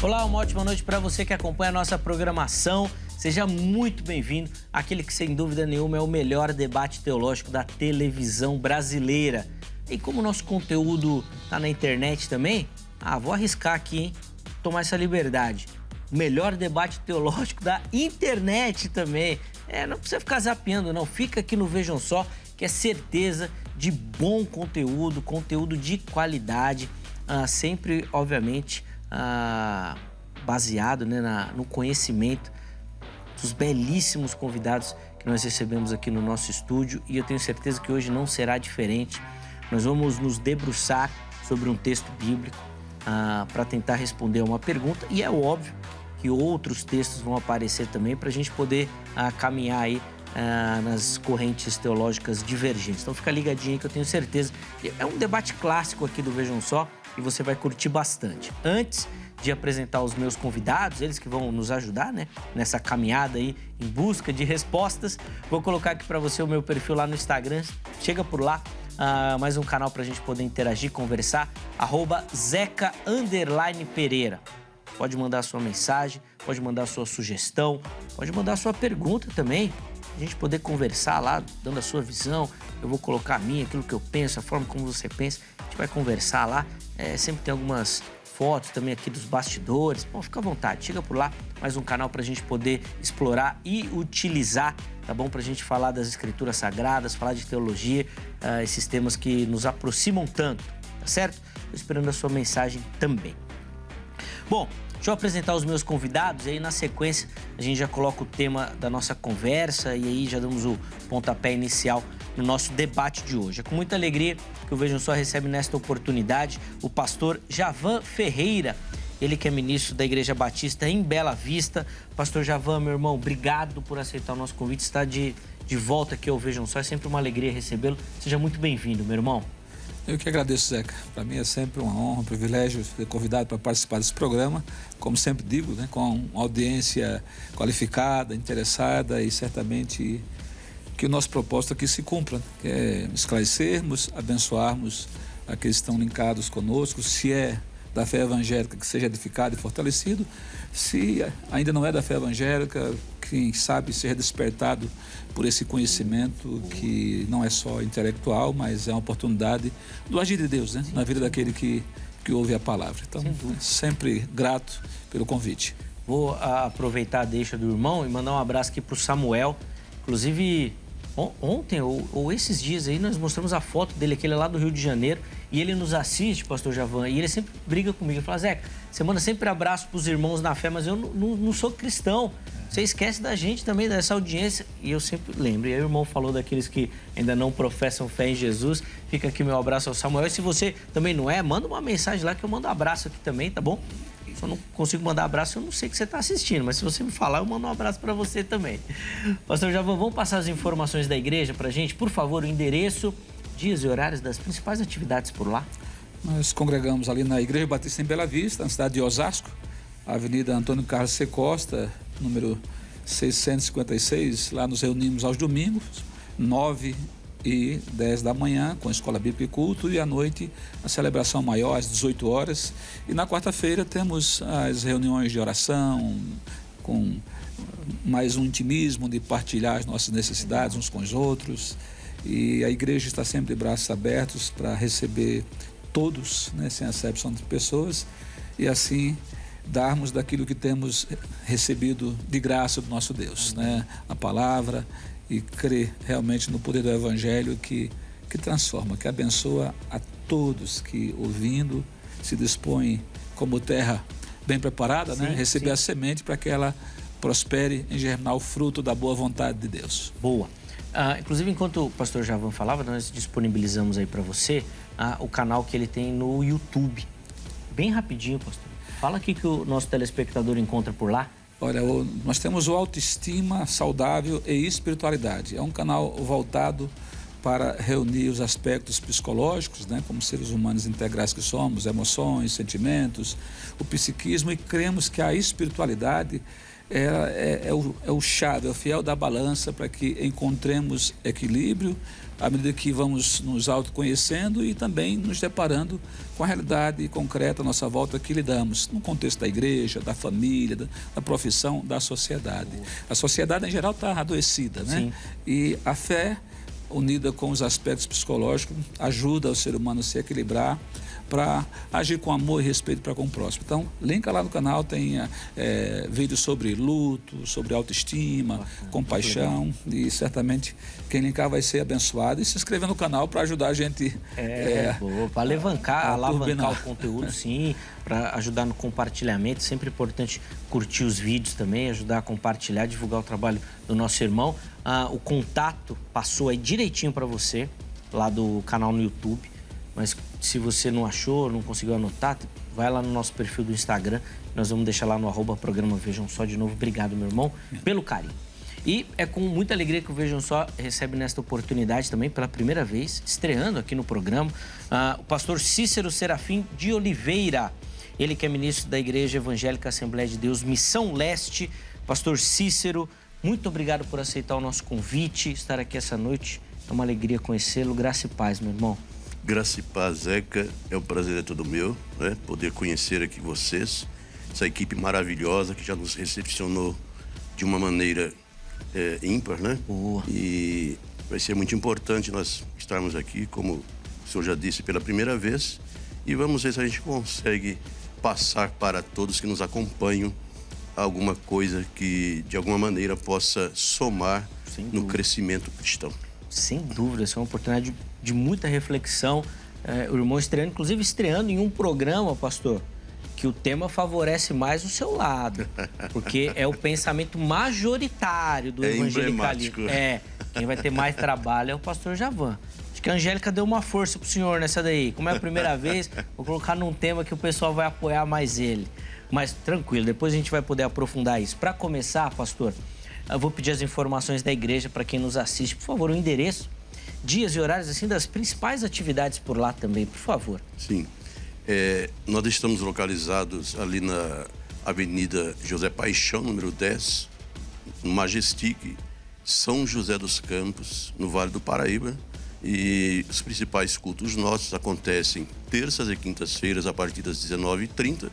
Olá, uma ótima noite para você que acompanha a nossa programação. Seja muito bem-vindo àquele que, sem dúvida nenhuma, é o melhor debate teológico da televisão brasileira. E como o nosso conteúdo está na internet também, vou arriscar aqui, hein? Tomar essa liberdade. O melhor debate teológico da internet também. Não precisa ficar zapeando, não. Fica aqui no Vejam Só, que é certeza de bom conteúdo, conteúdo de qualidade, sempre, obviamente, baseado, né, no conhecimento dos belíssimos convidados que nós recebemos aqui no nosso estúdio, e eu tenho certeza que hoje não será diferente. Nós vamos nos debruçar sobre um texto bíblico para tentar responder a uma pergunta, e é óbvio que outros textos vão aparecer também para a gente poder caminhar aí nas correntes teológicas divergentes. Então fica ligadinho aí que eu tenho certeza que é um debate clássico aqui do Vejam Só e você vai curtir bastante. Antes de apresentar os meus convidados, eles que vão nos ajudar, né, nessa caminhada aí em busca de respostas, vou colocar aqui para você o meu perfil lá no Instagram. Chega por lá, mais um canal para a gente poder interagir, conversar, @Zeca_Pereira. Pode mandar a sua mensagem, pode mandar a sua sugestão, pode mandar a sua pergunta também. A gente poder conversar lá, dando a sua visão. Eu vou colocar a minha, aquilo que eu penso, a forma como você pensa. A gente vai conversar lá. Sempre tem algumas fotos também aqui dos bastidores. Bom, fica à vontade, chega por lá. Mais um canal para a gente poder explorar e utilizar, tá bom? Para a gente falar das escrituras sagradas, falar de teologia, esses temas que nos aproximam tanto, tá certo? Estou esperando a sua mensagem também. Bom, deixa eu apresentar os meus convidados e aí na sequência a gente já coloca o tema da nossa conversa e aí já damos o pontapé inicial no nosso debate de hoje. É com muita alegria que o Vejam Só recebe nesta oportunidade o pastor Javan Ferreira, ele que é ministro da Igreja Batista em Bela Vista. Pastor Javan, meu irmão, obrigado por aceitar o nosso convite, estar de volta aqui ao Vejam Só, é sempre uma alegria recebê-lo. Seja muito bem-vindo, meu irmão. Eu que agradeço, Zeca. Para mim é sempre uma honra, um privilégio ser convidado para participar desse programa. Como sempre digo, né, com uma audiência qualificada, interessada, e certamente que o nosso propósito aqui se cumpra, que é esclarecermos, abençoarmos aqueles que estão linkados conosco, se é da fé evangélica, que seja edificado e fortalecido, se ainda não é da fé evangélica, quem sabe seja despertado por esse conhecimento que não é só intelectual, mas é uma oportunidade do agir de Deus, né? Na vida daquele que ouve a palavra. Então, sempre grato pelo convite. Vou aproveitar a deixa do irmão e mandar um abraço aqui para o Samuel. Inclusive, ontem ou esses dias aí, nós mostramos a foto dele, que ele é lá do Rio de Janeiro, e ele nos assiste, pastor Javan, e ele sempre briga comigo. Ele fala: Zeca, você manda sempre abraço para os irmãos na fé, mas eu não sou cristão. Você esquece da gente também, dessa audiência. E eu sempre lembro. E aí o irmão falou daqueles que ainda não professam fé em Jesus. Fica aqui meu abraço ao Samuel. E se você também não é, manda uma mensagem lá que eu mando um abraço aqui também, tá bom? Se eu não consigo mandar abraço, eu não sei que você está assistindo, mas se você me falar, eu mando um abraço para você também. Pastor Javan, vamos passar as informações da igreja para a gente? Por favor, o endereço, dias e horários das principais atividades por lá. Nós congregamos ali na Igreja Batista em Bela Vista, na cidade de Osasco, Avenida Antônio Carlos C. Costa, número 656. Lá nos reunimos aos domingos, 9 e 10 da manhã, com a Escola Bíblica e Culto, e à noite a celebração maior, às 18 horas. E na quarta-feira temos as reuniões de oração, com mais um intimismo de partilhar as nossas necessidades uns com os outros. E a igreja está sempre de braços abertos para receber todos, né, sem acepção de pessoas, e assim darmos daquilo que temos recebido de graça do nosso Deus, né? A palavra, e crer realmente no poder do Evangelho que transforma, que abençoa a todos que, ouvindo, se dispõem como terra bem preparada, né? Receber a semente para que ela prospere em germinar o fruto da boa vontade de Deus. Boa. Inclusive, enquanto o pastor Javan falava, nós disponibilizamos aí para você o canal que ele tem no YouTube. Bem rapidinho, pastor. Fala aqui que o nosso telespectador encontra por lá. Olha, nós temos o Autoestima Saudável e Espiritualidade. É um canal voltado para reunir os aspectos psicológicos, né, como seres humanos integrais que somos, emoções, sentimentos, o psiquismo, e cremos que a espiritualidade é o chave, é o fiel da balança para que encontremos equilíbrio à medida que vamos nos autoconhecendo e também nos deparando com a realidade concreta à nossa volta que lidamos, no contexto da igreja, da família, da profissão, da sociedade. A sociedade, em geral, está adoecida, né? Sim. E a fé, unida com os aspectos psicológicos, ajuda o ser humano a se equilibrar para agir com amor e respeito para com o próximo. Então, linka lá no canal, tem vídeos sobre luto, sobre autoestima, compaixão, e certamente quem linkar vai ser abençoado. E se inscrever no canal para ajudar a gente para alavancar turbinar. o conteúdo, sim, para ajudar no compartilhamento. Sempre importante curtir os vídeos também, ajudar a compartilhar, divulgar o trabalho do nosso irmão. O contato passou aí direitinho para você, lá do canal no YouTube. Mas se você não achou, não conseguiu anotar, vai lá no nosso perfil do Instagram. Nós vamos deixar lá no @programa Vejam Só. De novo, obrigado, meu irmão, pelo carinho. E é com muita alegria que o Vejam Só recebe nesta oportunidade também, pela primeira vez, estreando aqui no programa, o pastor Cícero Serafim de Oliveira. Ele que é ministro da Igreja Evangélica Assembleia de Deus, Missão Leste. Pastor Cícero, muito obrigado por aceitar o nosso convite, estar aqui essa noite. É uma alegria conhecê-lo. Graça e paz, meu irmão. Graça e paz, Zeca. É um prazer todo meu, né? Poder conhecer aqui vocês, essa equipe maravilhosa que já nos recepcionou de uma maneira ímpar, né? Boa. E vai ser muito importante nós estarmos aqui, como o senhor já disse, pela primeira vez. E vamos ver se a gente consegue passar para todos que nos acompanham alguma coisa que, de alguma maneira, possa somar no crescimento cristão. Sem dúvida, essa é uma oportunidade de muita reflexão. O irmão inclusive estreando em um programa, pastor, que o tema favorece mais o seu lado, porque é o pensamento majoritário do evangelicalismo. Quem vai ter mais trabalho é o pastor Javan. Acho que a Angélica deu uma força pro senhor nessa daí. Como é a primeira vez, vou colocar num tema que o pessoal vai apoiar mais ele. Mas tranquilo, depois a gente vai poder aprofundar isso. Para começar, pastor, eu vou pedir as informações da igreja para quem nos assiste. Por favor, o endereço, dias e horários assim das principais atividades por lá também, por favor. Sim. Nós estamos localizados ali na Avenida José Paixão, número 10, no Majestic, São José dos Campos, no Vale do Paraíba. E os principais cultos nossos acontecem terças e quintas-feiras a partir das 19h30.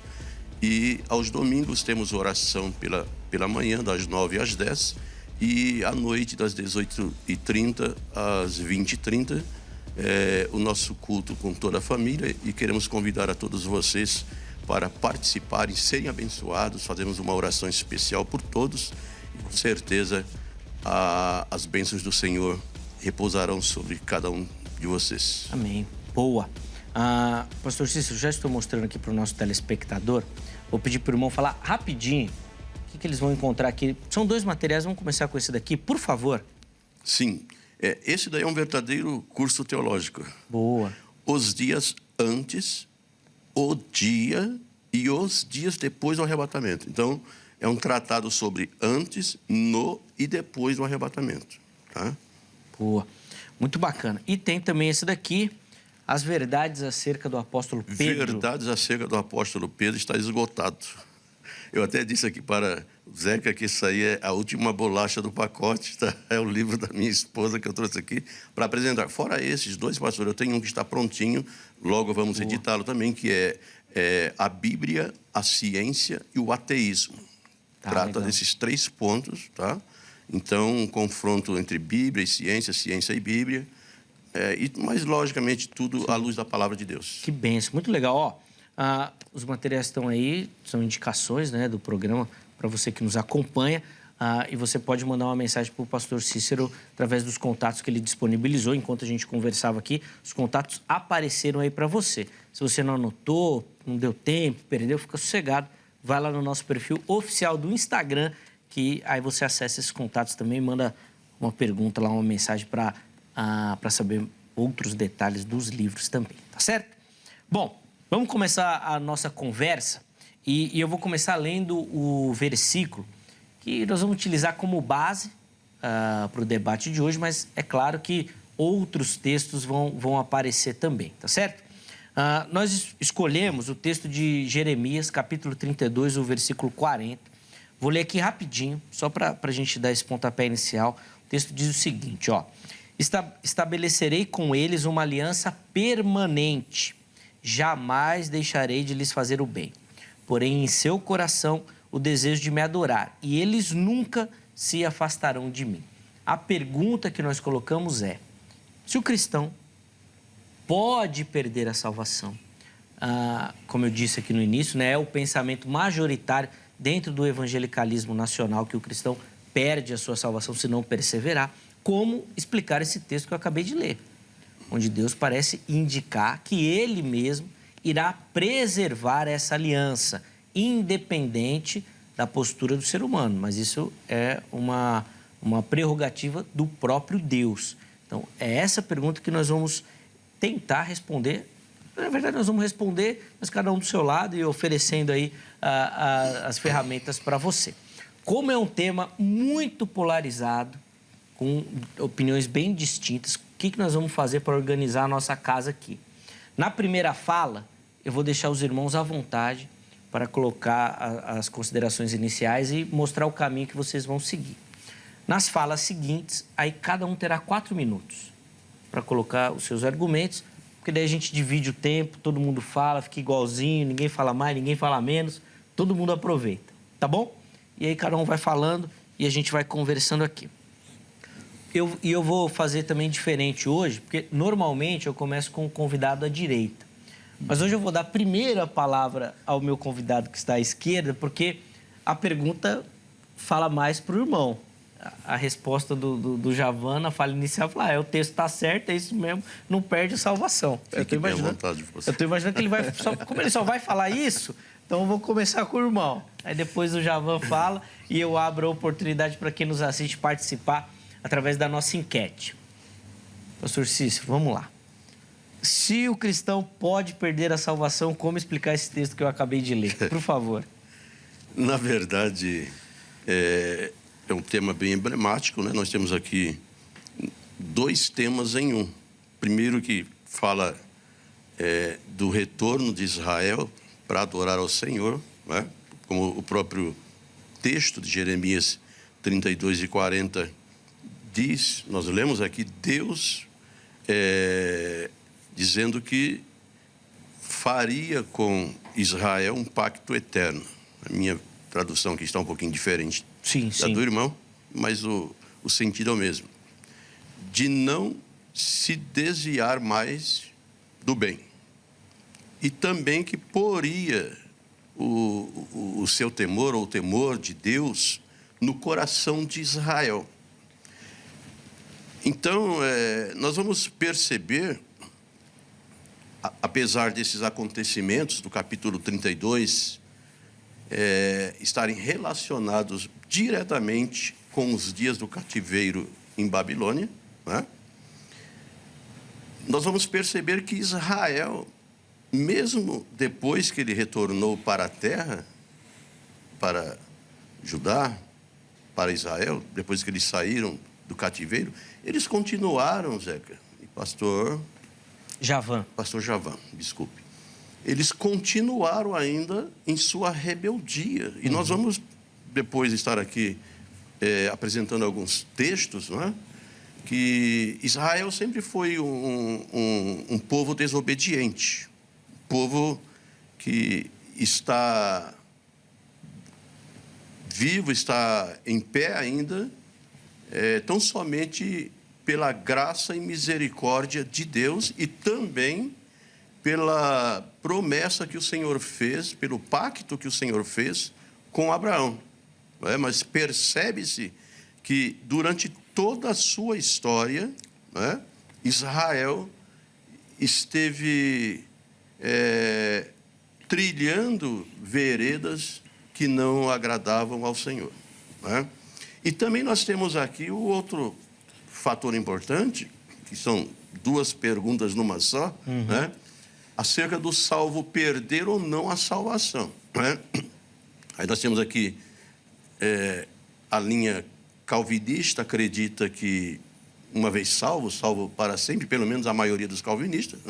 E aos domingos temos oração pela manhã, das 9 às 10, e à noite, das 18h30 às 20h30, o nosso culto com toda a família. E queremos convidar a todos vocês para participarem, serem abençoados. Fazemos uma oração especial por todos e com certeza as bênçãos do Senhor repousarão sobre cada um de vocês. Amém. Boa. Pastor Cícero, já estou mostrando aqui para o nosso telespectador. Vou pedir para o irmão falar rapidinho o que eles vão encontrar aqui. São 2 materiais, vamos começar com esse daqui, por favor. Sim, esse daí é um verdadeiro curso teológico. Boa. Os dias antes, o dia e os dias depois do arrebatamento. Então, é um tratado sobre antes, no e depois do arrebatamento. Tá? Boa. Muito bacana. E tem também esse daqui, as verdades acerca do apóstolo Pedro. Verdades acerca do apóstolo Pedro está esgotado. Eu até disse aqui para o Zeca que isso aí é a última bolacha do pacote, tá? É o livro da minha esposa que eu trouxe aqui para apresentar. Fora esses 2, pastor, eu tenho um que está prontinho, logo vamos editá-lo também, que é a Bíblia, a ciência e o ateísmo. Trata legal. desses 3 pontos, tá? Então, um confronto entre Bíblia e ciência, ciência e Bíblia, mas logicamente tudo à luz da palavra de Deus. Que bênção, muito legal. Os materiais estão aí, são indicações, né, do programa para você que nos acompanha. E você pode mandar uma mensagem para o pastor Cícero através dos contatos que ele disponibilizou. Enquanto a gente conversava aqui, os contatos apareceram aí para você. Se você não anotou, não deu tempo, perdeu, fica sossegado. Vai lá no nosso perfil oficial do Instagram, que aí você acessa esses contatos também, manda uma pergunta lá, uma mensagem para saber outros detalhes dos livros também, tá certo? Bom, vamos começar a nossa conversa e eu vou começar lendo o versículo que nós vamos utilizar como base para o debate de hoje, mas é claro que outros textos vão aparecer também, tá certo? Nós escolhemos o texto de Jeremias, capítulo 32, o versículo 40, Vou ler aqui rapidinho, só para a gente dar esse pontapé inicial. O texto diz o seguinte, ó. Estabelecerei com eles uma aliança permanente. Jamais deixarei de lhes fazer o bem. Porém, em seu coração, o desejo de me adorar. E eles nunca se afastarão de mim. A pergunta que nós colocamos é, se o cristão pode perder a salvação? Como eu disse aqui no início, né, é o pensamento majoritário dentro do evangelicalismo nacional que o cristão perde a sua salvação se não perseverar. Como explicar esse texto que eu acabei de ler? Onde Deus parece indicar que Ele mesmo irá preservar essa aliança, independente da postura do ser humano. Mas isso é uma prerrogativa do próprio Deus. Então, é essa pergunta que nós vamos tentar responder. Na verdade, nós vamos responder, mas cada um do seu lado e oferecendo aí as ferramentas para você. Como é um tema muito polarizado, com opiniões bem distintas, o que nós vamos fazer para organizar a nossa casa aqui? Na primeira fala, eu vou deixar os irmãos à vontade para colocar as considerações iniciais e mostrar o caminho que vocês vão seguir. Nas falas seguintes, aí cada um terá 4 minutos para colocar os seus argumentos, porque daí a gente divide o tempo, todo mundo fala, fica igualzinho, ninguém fala mais, ninguém fala menos, todo mundo aproveita, tá bom? E aí cada um vai falando e a gente vai conversando aqui. Eu vou fazer também diferente hoje, porque normalmente eu começo com o convidado à direita. Mas hoje eu vou dar primeiro a palavra ao meu convidado que está à esquerda, porque a pergunta fala mais para o irmão. A resposta do Javan na fala inicial fala, o texto está certo, é isso mesmo, não perde a salvação. Fique bem à vontade, eu estou imaginando que ele vai... como ele só vai falar isso, então eu vou começar com o irmão. Aí depois o Javan fala e eu abro a oportunidade para quem nos assiste participar através da nossa enquete. Pastor Cícero, vamos lá. Se o cristão pode perder a salvação, como explicar esse texto que eu acabei de ler? Por favor. Na verdade, é um tema bem emblemático, né? Nós temos aqui 2 temas em um. Primeiro que fala do retorno de Israel para adorar ao Senhor, né? Como o próprio texto de Jeremias 32:40 diz, nós lemos aqui, Deus dizendo que faria com Israel um pacto eterno. A minha tradução aqui está um pouquinho diferente da do irmão, mas o sentido é o mesmo. De não se desviar mais do bem. E também que poria o seu temor, ou o temor de Deus, no coração de Israel. Então, nós vamos perceber, apesar desses acontecimentos do capítulo 32, estarem relacionados diretamente com os dias do cativeiro em Babilônia, né? Nós vamos perceber que Israel, mesmo depois que ele retornou para a terra, para Judá, para Israel, depois que eles saíram do cativeiro, eles continuaram, Zeca e Pastor Javan, desculpe. Eles continuaram ainda em sua rebeldia. E nós vamos depois estar aqui apresentando alguns textos, não é? Que Israel sempre foi um povo desobediente, povo que está vivo, está em pé ainda, tão somente pela graça e misericórdia de Deus e também pela promessa que o Senhor fez, pelo pacto que o Senhor fez com Abraão. Mas percebe-se que durante toda a sua história, Israel esteve trilhando veredas que não agradavam ao Senhor. E também nós temos aqui o outro fator importante, que são 2 perguntas numa só, acerca do salvo perder ou não a salvação. Aí nós temos aqui a linha calvinista acredita que uma vez salvo para sempre, pelo menos a maioria dos calvinistas,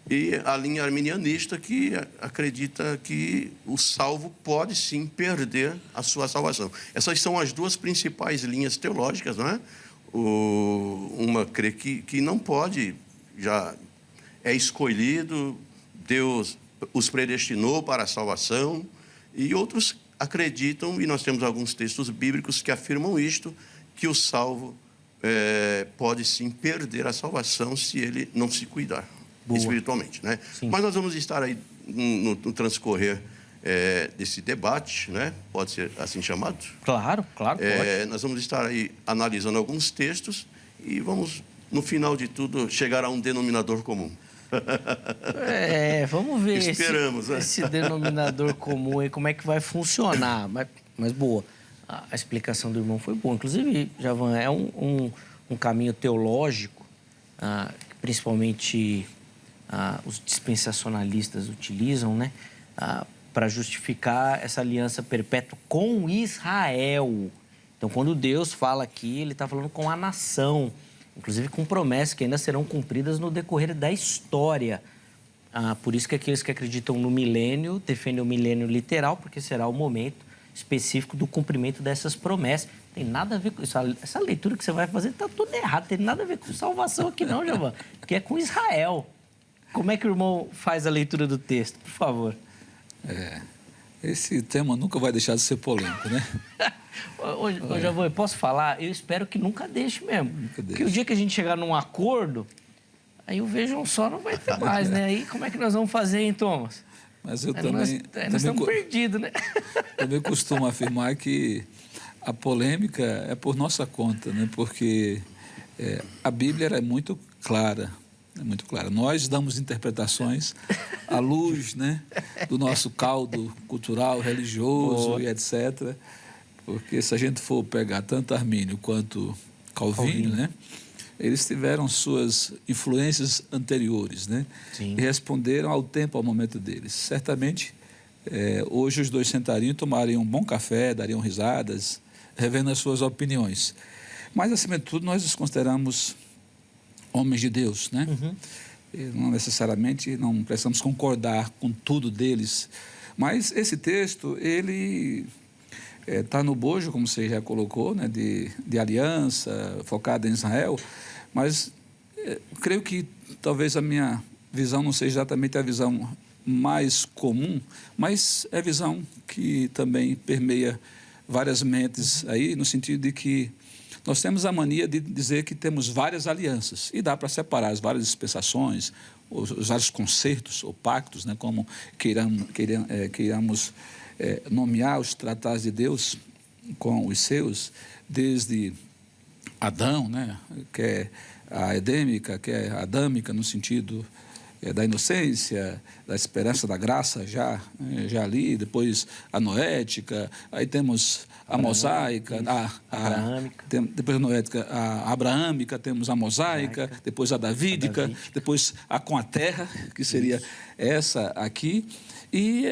e a linha arminianista, que acredita que o salvo pode sim perder a sua salvação. Essas são as duas principais linhas teológicas, não é? Uma crê que não pode, já é escolhido, Deus os predestinou para a salvação, e outros acreditam, e nós temos alguns textos bíblicos que afirmam isto, que o salvo pode sim perder a salvação se ele não se cuidar. Boa. Espiritualmente, né? Sim. Mas nós vamos estar aí no transcorrer desse debate, né? Pode ser assim chamado? Claro, pode. Nós vamos estar aí analisando alguns textos e vamos, no final de tudo, chegar a um denominador comum. Vamos ver. Esperamos, esse denominador comum aí, como é que vai funcionar. Mas boa, a explicação do irmão foi boa. Inclusive, Javan, é um caminho teológico, que principalmente os dispensacionalistas utilizam, né, para justificar essa aliança perpétua com Israel. Então, quando Deus fala aqui, ele está falando com a nação, inclusive com promessas que ainda serão cumpridas no decorrer da história. Por isso que aqueles que acreditam no milênio defendem o milênio literal, porque será o momento específico do cumprimento dessas promessas. Tem nada a ver com isso. Essa leitura que você vai fazer está tudo errado. Tem nada a ver com salvação aqui não, Javan, que é com Israel. Como é que o irmão faz a leitura do texto? Por favor. Esse tema nunca vai deixar de ser polêmico, né? Ô, Javan, posso falar? Eu espero que nunca deixe mesmo. Porque o dia que a gente chegar num acordo, aí o Vejam Só não vai ter mais, né? Aí como é que nós vamos fazer, hein, Thomas? Mas eu também estamos perdidos, né? Também costumo afirmar que a polêmica é por nossa conta, né? Porque a Bíblia é muito clara. É muito claro. Nós damos interpretações à luz, né, do nosso caldo cultural, religioso e etc. Porque se a gente for pegar tanto Armínio quanto Calvino, né, eles tiveram suas influências anteriores, né, e responderam ao tempo, ao momento deles. Certamente, hoje os dois sentariam, tomariam um bom café, dariam risadas, revendo as suas opiniões. Mas, acima de tudo, nós os consideramos homens de Deus, né? Não necessariamente, não precisamos concordar com tudo deles, mas esse texto, ele está no bojo, como você já colocou, né? de aliança, focada em Israel, mas creio que talvez a minha visão não seja exatamente a visão mais comum, mas é a visão que também permeia várias mentes aí, no sentido de que nós temos a mania de dizer que temos várias alianças, e dá para separar as várias dispensações, os vários concertos ou pactos, né, como queiramos nomear os tratados de Deus com os seus, desde Adão, né, que é a edêmica, que é a adâmica no sentido da inocência, da esperança da graça, já ali, depois a noética, aí temos a mosaica, depois a noética, a abraâmica, temos a mosaica, depois a davídica, depois a com a terra, que seria essa aqui, e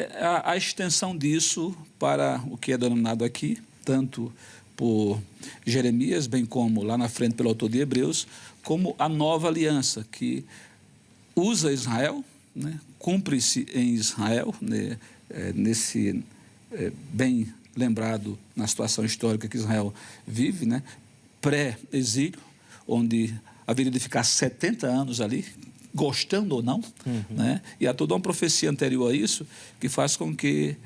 a extensão disso para o que é denominado aqui, tanto por Jeremias, bem como lá na frente pelo autor de Hebreus, como a nova aliança, que usa Israel, né, cumpre-se em Israel, né, nesse bem lembrado na situação histórica que Israel vive, né, pré-exílio, onde haveria de ficar 70 anos ali, gostando ou não, né, e há toda uma profecia anterior a isso que faz com que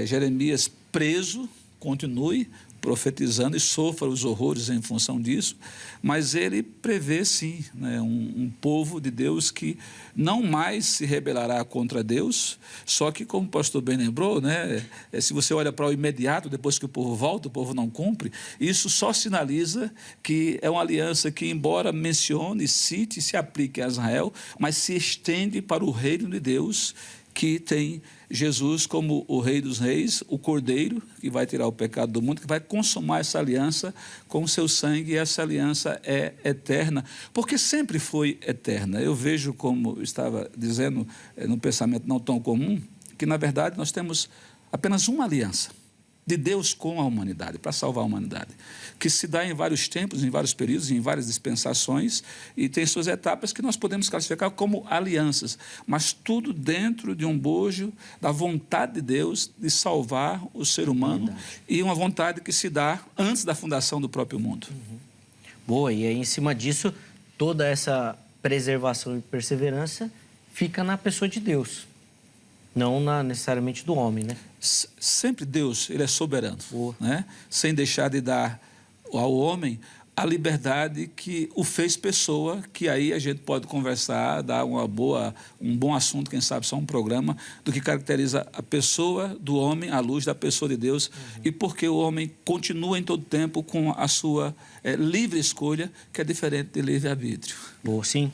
Jeremias, preso, continue profetizando e sofra os horrores em função disso, mas ele prevê, sim, né, um povo de Deus que não mais se rebelará contra Deus, só que, como o pastor bem lembrou, né, se você olha para o imediato, depois que o povo volta, o povo não cumpre, isso só sinaliza que é uma aliança que, embora mencione, cite e se aplique a Israel, mas se estende para o reino de Deus, que tem Jesus como o Rei dos Reis, o Cordeiro, que vai tirar o pecado do mundo, que vai consumar essa aliança com o seu sangue, e essa aliança é eterna, porque sempre foi eterna. Eu vejo, como estava dizendo, num pensamento não tão comum, que, na verdade, nós temos apenas uma aliança, de Deus com a humanidade, para salvar a humanidade, que se dá em vários tempos, em vários períodos, em várias dispensações, e tem suas etapas que nós podemos classificar como alianças, mas tudo dentro de um bojo da vontade de Deus de salvar o ser humano, e uma vontade que se dá antes da fundação do próprio mundo. Boa, e aí em cima disso, toda essa preservação e perseverança fica na pessoa de Deus, não necessariamente do homem, né? Sempre Deus, ele é soberano, Boa. né? Sem deixar de dar ao homem a liberdade que o fez pessoa, que aí a gente pode conversar, dar um bom assunto, quem sabe só um programa, do que caracteriza a pessoa do homem à luz da pessoa de Deus, e porque o homem continua em todo tempo com a sua livre escolha, que é diferente de livre-arbítrio. Boa, sim.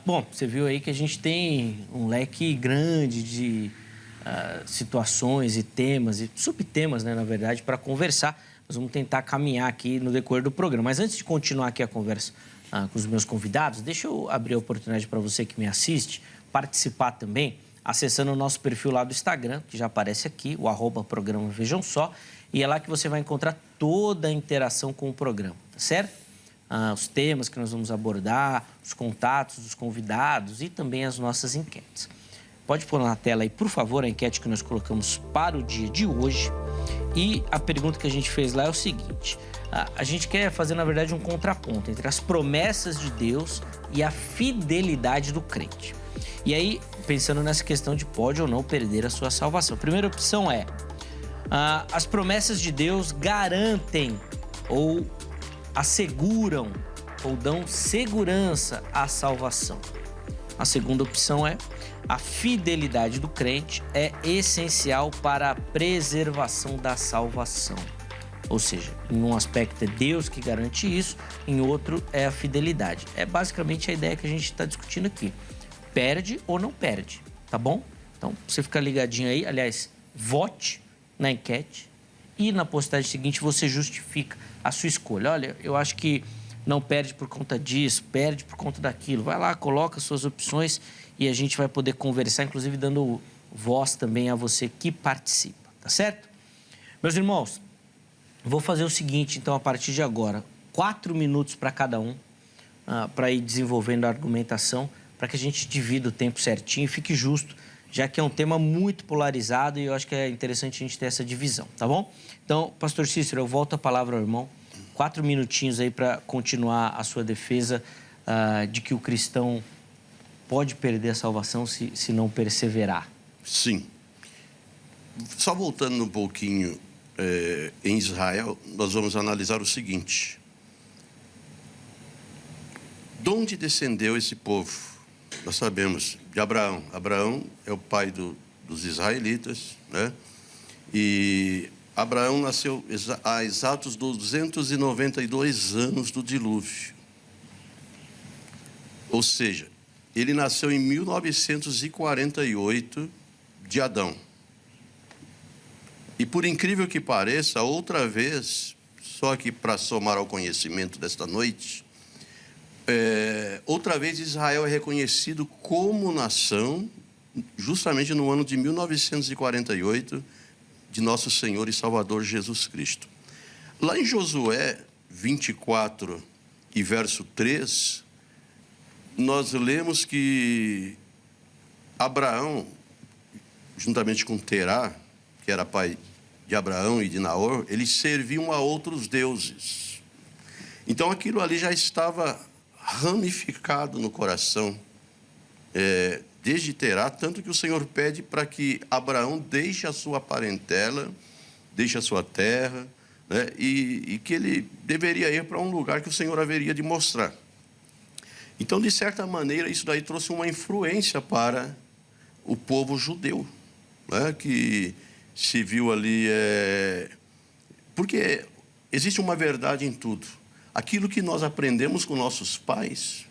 Bom, você viu aí que a gente tem um leque grande de situações e temas, e subtemas, né, na verdade, para conversar. Nós vamos tentar caminhar aqui no decorrer do programa. Mas antes de continuar aqui a conversa com os meus convidados, deixa eu abrir a oportunidade para você que me assiste participar também, acessando o nosso perfil lá do Instagram, que já aparece aqui, o @programa Vejam Só, e é lá que você vai encontrar toda a interação com o programa, tá certo? Os temas que nós vamos abordar, os contatos dos convidados e também as nossas enquetes. Pode pôr na tela aí, por favor, a enquete que nós colocamos para o dia de hoje. E a pergunta que a gente fez lá é o seguinte: a gente quer fazer, na verdade, um contraponto entre as promessas de Deus e a fidelidade do crente. E aí, pensando nessa questão de pode ou não perder a sua salvação. A primeira opção é: as promessas de Deus garantem ou asseguram ou dão segurança à salvação. A segunda opção é: a fidelidade do crente é essencial para a preservação da salvação. Ou seja, em um aspecto é Deus que garante isso, em outro é a fidelidade. É basicamente a ideia que a gente está discutindo aqui. Perde ou não perde, tá bom? Então, você fica ligadinho aí. Aliás, vote na enquete e na postagem seguinte você justifica a sua escolha. Olha, eu acho que não perde por conta disso, perde por conta daquilo. Vai lá, coloca suas opções e a gente vai poder conversar, inclusive dando voz também a você que participa, tá certo? Meus irmãos, vou fazer o seguinte, então, a partir de agora, 4 minutos para cada um, para ir desenvolvendo a argumentação, para que a gente divida o tempo certinho e fique justo, já que é um tema muito polarizado e eu acho que é interessante a gente ter essa divisão, tá bom? Então, pastor Cícero, eu volto a palavra ao irmão. 4 minutinhos aí para continuar a sua defesa de que o cristão pode perder a salvação se não perseverar. Sim. Só voltando um pouquinho em Israel, nós vamos analisar o seguinte: de onde descendeu esse povo? Nós sabemos de Abraão. Abraão é o pai dos israelitas, né? E Abraão nasceu há exatos 292 anos do dilúvio. Ou seja, ele nasceu em 1948 de Adão. E por incrível que pareça, outra vez, só que para somar ao conhecimento desta noite, outra vez Israel é reconhecido como nação, justamente no ano de 1948, de nosso Senhor e Salvador Jesus Cristo. Lá em Josué 24 e verso 3, nós lemos que Abraão, juntamente com Terá, que era pai de Abraão e de Naor, eles serviam a outros deuses. Então aquilo ali já estava ramificado no coração, desde Terá, tanto que o Senhor pede para que Abraão deixe a sua parentela, deixe a sua terra, né, e que ele deveria ir para um lugar que o Senhor haveria de mostrar. Então, de certa maneira, isso daí trouxe uma influência para o povo judeu, né, que se viu ali... Porque existe uma verdade em tudo. Aquilo que nós aprendemos com nossos pais,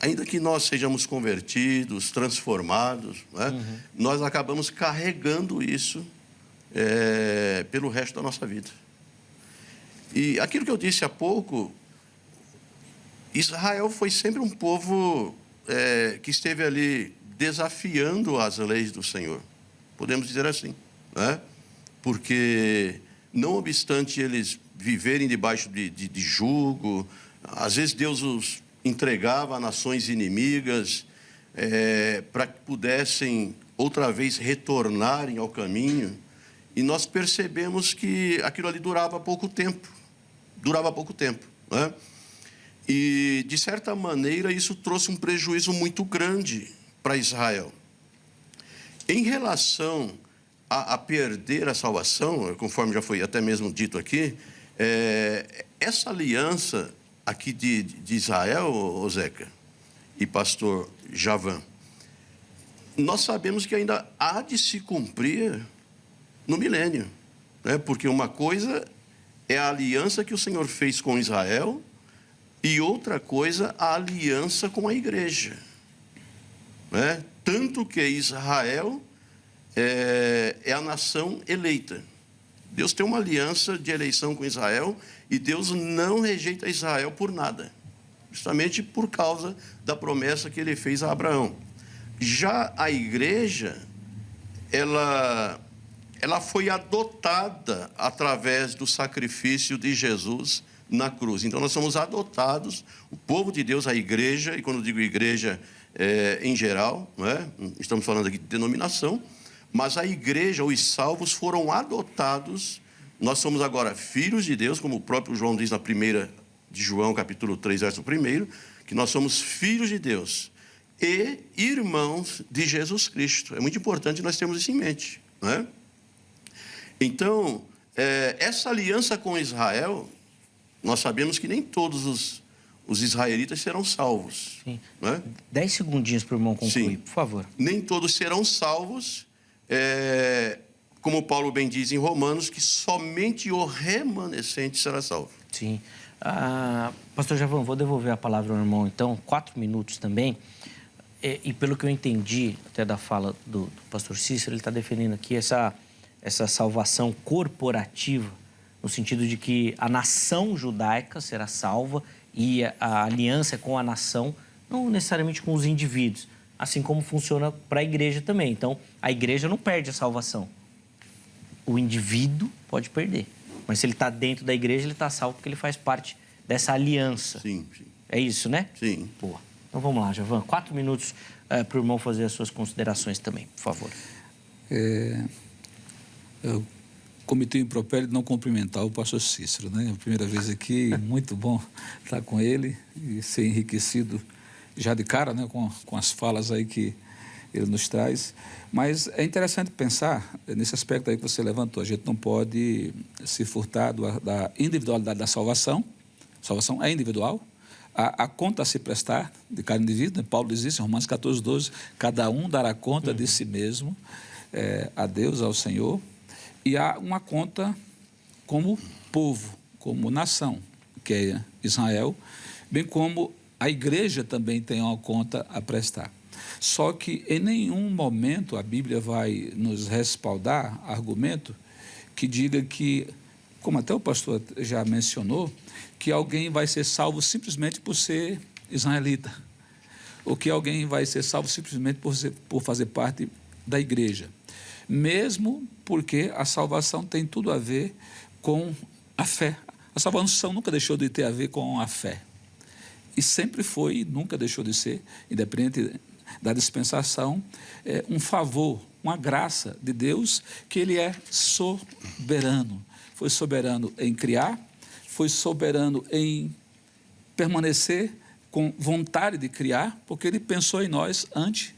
ainda que nós sejamos convertidos, transformados, né, nós acabamos carregando isso pelo resto da nossa vida. E aquilo que eu disse há pouco, Israel foi sempre um povo que esteve ali desafiando as leis do Senhor. Podemos dizer assim, né? porque não obstante eles viverem debaixo de jugo, às vezes Deus os entregava a nações inimigas para que pudessem outra vez retornarem ao caminho, e nós percebemos que aquilo ali durava pouco tempo, né? E, de certa maneira, isso trouxe um prejuízo muito grande para Israel. Em relação a perder a salvação, conforme já foi até mesmo dito aqui, essa aliança aqui de Israel, ô Zeca e pastor Javan, nós sabemos que ainda há de se cumprir no milênio, né? Porque uma coisa é a aliança que o Senhor fez com Israel e outra coisa a aliança com a igreja, né? Tanto que Israel é a nação eleita. Deus tem uma aliança de eleição com Israel e Deus não rejeita Israel por nada, justamente por causa da promessa que ele fez a Abraão. Já a igreja, ela foi adotada através do sacrifício de Jesus na cruz. Então, nós somos adotados, o povo de Deus, a igreja, e quando eu digo igreja, em geral, não é? Estamos falando aqui de denominação, mas a igreja, os salvos, foram adotados. Nós somos agora filhos de Deus, como o próprio João diz na 1 de João, capítulo 3, verso 1, que nós somos filhos de Deus e irmãos de Jesus Cristo. É muito importante nós termos isso em mente, não é? Então, essa aliança com Israel, nós sabemos que nem todos os israelitas serão salvos. Sim. Não é? 10 segundinhos para o irmão concluir, Sim. por favor. Nem todos serão salvos, como Paulo bem diz em Romanos, que somente o remanescente será salvo. Sim. Pastor Javan, vou devolver a palavra ao irmão, então, 4 minutos também. E pelo que eu entendi, até da fala do pastor Cícero, ele está defendendo aqui essa salvação corporativa, no sentido de que a nação judaica será salva e a aliança é com a nação, não necessariamente com os indivíduos, assim como funciona para a igreja também. Então, a igreja não perde a salvação. O indivíduo pode perder, mas se ele está dentro da igreja, ele está salvo porque ele faz parte dessa aliança. Sim, sim. É isso, né? Sim. Boa. Então, vamos lá, Javan. 4 minutos para o irmão fazer as suas considerações também, por favor. Eu cometi o impropério de não cumprimentar o pastor Cícero, né? A primeira vez aqui, muito bom estar com ele e ser enriquecido já de cara, né? Com as falas aí que ele nos traz. Mas é interessante pensar nesse aspecto aí que você levantou. A gente não pode se furtar da individualidade da salvação. Salvação é individual. A conta a se prestar de cada indivíduo, né? Paulo diz isso em Romanos 14, 12. Cada um dará conta de si mesmo a Deus, ao Senhor. E há uma conta como povo, como nação, que é Israel, bem como a igreja também tem uma conta a prestar. Só que em nenhum momento a Bíblia vai nos respaldar argumento que diga que, como até o pastor já mencionou, que alguém vai ser salvo simplesmente por ser israelita, ou que alguém vai ser salvo simplesmente por fazer parte da igreja. Mesmo porque a salvação tem tudo a ver com a fé. A salvação nunca deixou de ter a ver com a fé. E sempre foi, e nunca deixou de ser, independente da dispensação, um favor, uma graça de Deus, que Ele é soberano. Foi soberano em criar, foi soberano em permanecer com vontade de criar, porque Ele pensou em nós antes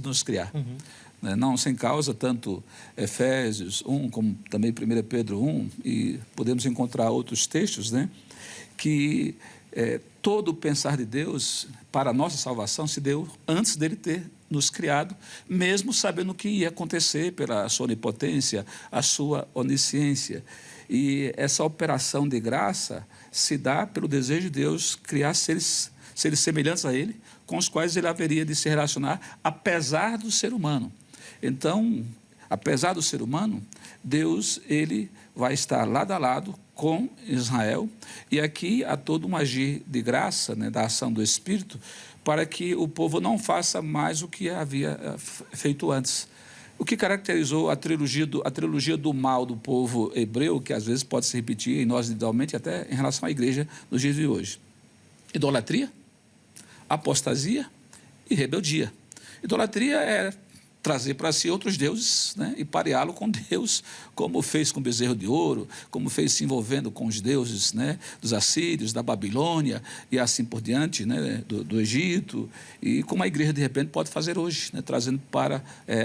de nos criar. Uhum. Não sem causa, tanto Efésios 1, como também 1 Pedro 1, e podemos encontrar outros textos, né, que todo o pensar de Deus para a nossa salvação se deu antes dele ter nos criado, mesmo sabendo o que ia acontecer pela sua onipotência, a sua onisciência. E essa operação de graça se dá pelo desejo de Deus criar seres semelhantes a ele, com os quais ele haveria de se relacionar, apesar do ser humano. Então, apesar do ser humano, Deus, ele vai estar lado a lado com Israel, e aqui há todo um agir de graça, né, da ação do Espírito, para que o povo não faça mais o que havia feito antes. O que caracterizou a trilogia do mal do povo hebreu, que às vezes pode se repetir em nós individualmente, até em relação à igreja nos dias de hoje? Idolatria, apostasia e rebeldia. Idolatria é trazer para si outros deuses, né, e pareá-lo com Deus, como fez com o bezerro de ouro, como fez se envolvendo com os deuses, né, dos assírios, da Babilônia e assim por diante, né, do Egito, e como a igreja de repente pode fazer hoje, né, trazendo para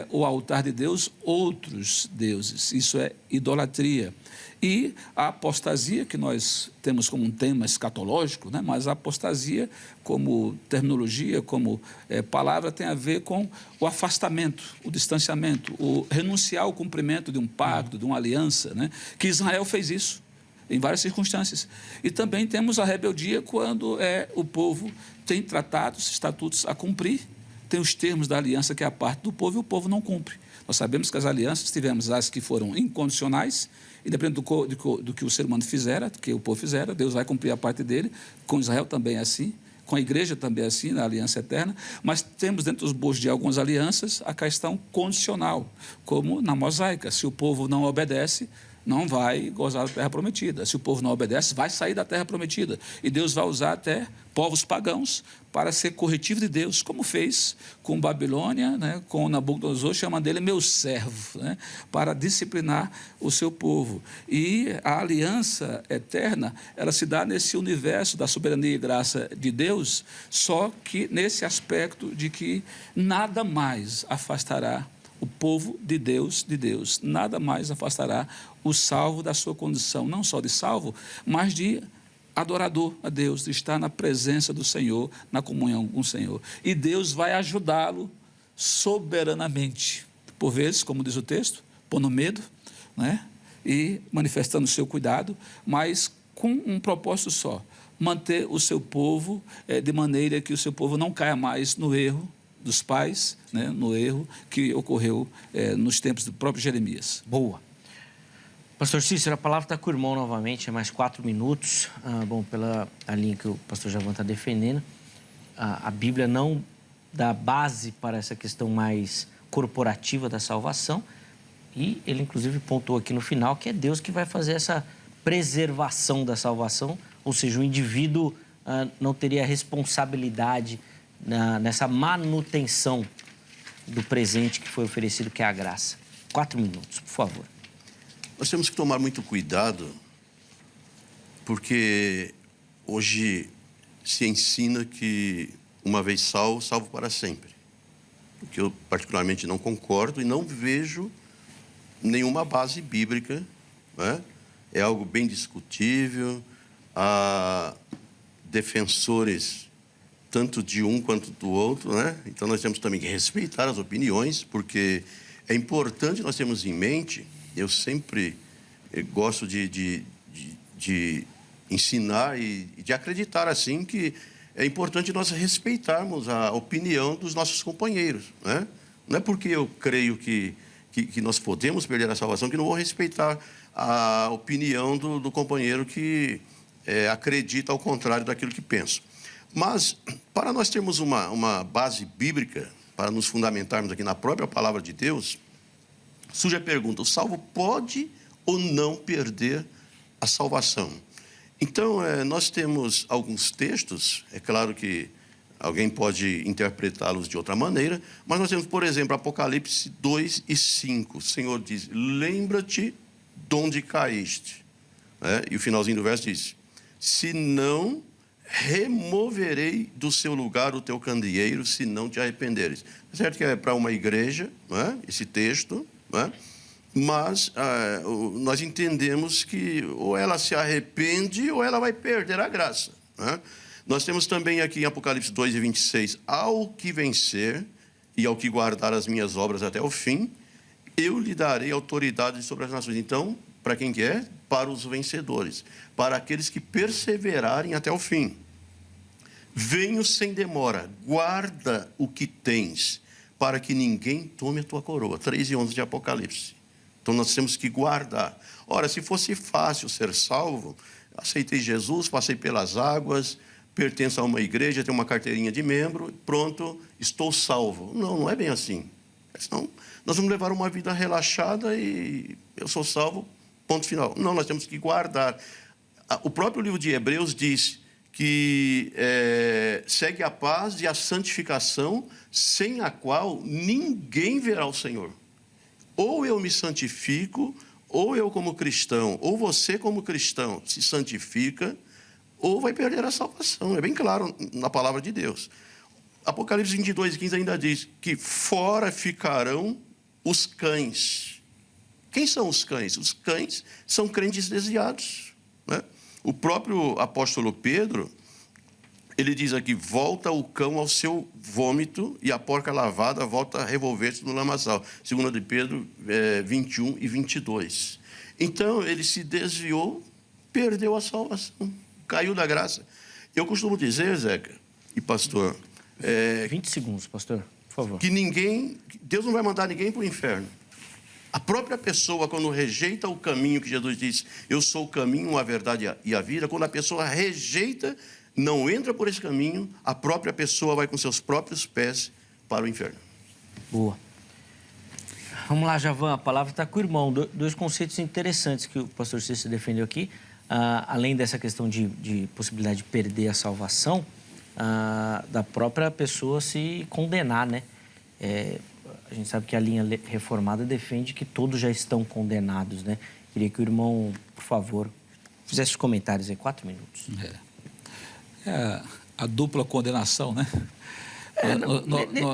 o altar de Deus outros deuses. Isso é idolatria. E a apostasia, que nós temos como um tema escatológico, né? Mas a apostasia, como terminologia, como palavra, tem a ver com o afastamento, o distanciamento, o renunciar ao cumprimento de um pacto, de uma aliança, né? Que Israel fez isso em várias circunstâncias. E também temos a rebeldia quando o povo tem tratados, estatutos a cumprir, tem os termos da aliança que é a parte do povo e o povo não cumpre. Nós sabemos que as alianças, tivemos as que foram incondicionais, independente do que o ser humano fizera, do que o povo fizera, Deus vai cumprir a parte dele. Com Israel também é assim, com a igreja também é assim, na aliança eterna. Mas temos dentro dos bolsos de algumas alianças a questão condicional, como na mosaica. Se o povo não obedece, não vai gozar da terra prometida. Se o povo não obedece, vai sair da terra prometida. E Deus vai usar até povos pagãos para ser corretivo de Deus, como fez com Babilônia, né, com Nabucodonosor, chamando ele meu servo, né, para disciplinar o seu povo. E a aliança eterna, ela se dá nesse universo da soberania e graça de Deus, só que nesse aspecto de que nada mais afastará o povo de Deus, nada mais afastará o salvo da sua condição, não só de salvo, mas de adorador a Deus, de estar na presença do Senhor, na comunhão com o Senhor. E Deus vai ajudá-lo soberanamente, por vezes, como diz o texto, pondo medo, né? E manifestando o seu cuidado, mas com um propósito só, manter o seu povo de maneira que o seu povo não caia mais no erro dos pais, né, no erro que ocorreu nos tempos do próprio Jeremias. Boa. Pastor Cícero, a palavra está com o irmão novamente, é mais 4 minutos. Bom, pela a linha que o pastor Javan está defendendo, a Bíblia não dá base para essa questão mais corporativa da salvação, e ele inclusive pontuou aqui no final que é Deus que vai fazer essa preservação da salvação, ou seja, o indivíduo não teria responsabilidade nessa manutenção do presente que foi oferecido, que é a graça. 4 minutos, por favor. Nós temos que tomar muito cuidado, porque hoje se ensina que uma vez salvo, salvo para sempre. O que eu particularmente não concordo e não vejo nenhuma base bíblica, né? É algo bem discutível. Há defensores tanto de um quanto do outro, né? Então nós temos também que respeitar as opiniões, porque é importante nós termos em mente. Eu sempre gosto de ensinar e de acreditar assim que é importante nós respeitarmos a opinião dos nossos companheiros, né? Não é porque eu creio que nós podemos perder a salvação que não vou respeitar a opinião do companheiro que acredita ao contrário daquilo que penso. Mas, para nós termos uma base bíblica, para nos fundamentarmos aqui na própria palavra de Deus, surge a pergunta: o salvo pode ou não perder a salvação? Então, nós temos alguns textos, é claro que alguém pode interpretá-los de outra maneira, mas nós temos, por exemplo, Apocalipse 2 e 5. O Senhor diz: lembra-te de onde caíste. E o finalzinho do verso diz: se não removerei do seu lugar o teu candeeiro, se não te arrependeres. É certo que é para uma igreja, não é? Esse texto, não é? Mas nós entendemos que ou ela se arrepende ou ela vai perder a graça, não é? Nós temos também aqui em Apocalipse 2 e 26, ao que vencer e ao que guardar as minhas obras até o fim, eu lhe darei autoridade sobre as nações. Então, para quem que é? Para os vencedores, para aqueles que perseverarem até o fim. Venho sem demora, guarda o que tens, para que ninguém tome a tua coroa. 3 e 11 de Apocalipse. Então, nós temos que guardar. Ora, se fosse fácil ser salvo, aceitei Jesus, passei pelas águas, pertenço a uma igreja, tenho uma carteirinha de membro, pronto, estou salvo. Não, não é bem assim. Senão, nós vamos levar uma vida relaxada e eu sou salvo, ponto final. Não, nós temos que guardar. O próprio livro de Hebreus diz que segue a paz e a santificação, sem a qual ninguém verá o Senhor. Ou eu me santifico, ou eu como cristão, ou você como cristão se santifica, ou vai perder a salvação. É bem claro na palavra de Deus. Apocalipse 22:15 ainda diz que fora ficarão os cães. Quem são os cães? Os cães são crentes desviados, né? O próprio apóstolo Pedro, ele diz aqui, volta o cão ao seu vômito e a porca lavada volta a revolver-se no lamaçal. 2 de Pedro 21 e 22. Então, ele se desviou, perdeu a salvação, caiu da graça. Eu costumo dizer, Zeca e pastor... 20 segundos, pastor, por favor. Que Deus não vai mandar ninguém para o inferno. A própria pessoa, quando rejeita o caminho que Jesus diz, eu sou o caminho, a verdade e a vida, quando a pessoa rejeita, não entra por esse caminho, a própria pessoa vai com seus próprios pés para o inferno. Boa. Vamos lá, Javan, a palavra está com o irmão. Dois conceitos interessantes que o pastor Cícero defendeu aqui. Além dessa questão de possibilidade de perder a salvação, da própria pessoa se condenar, né? A gente sabe que a linha reformada defende que todos já estão condenados, né? Queria que o irmão, por favor, fizesse os comentários aí, 4 minutos. A dupla condenação, né?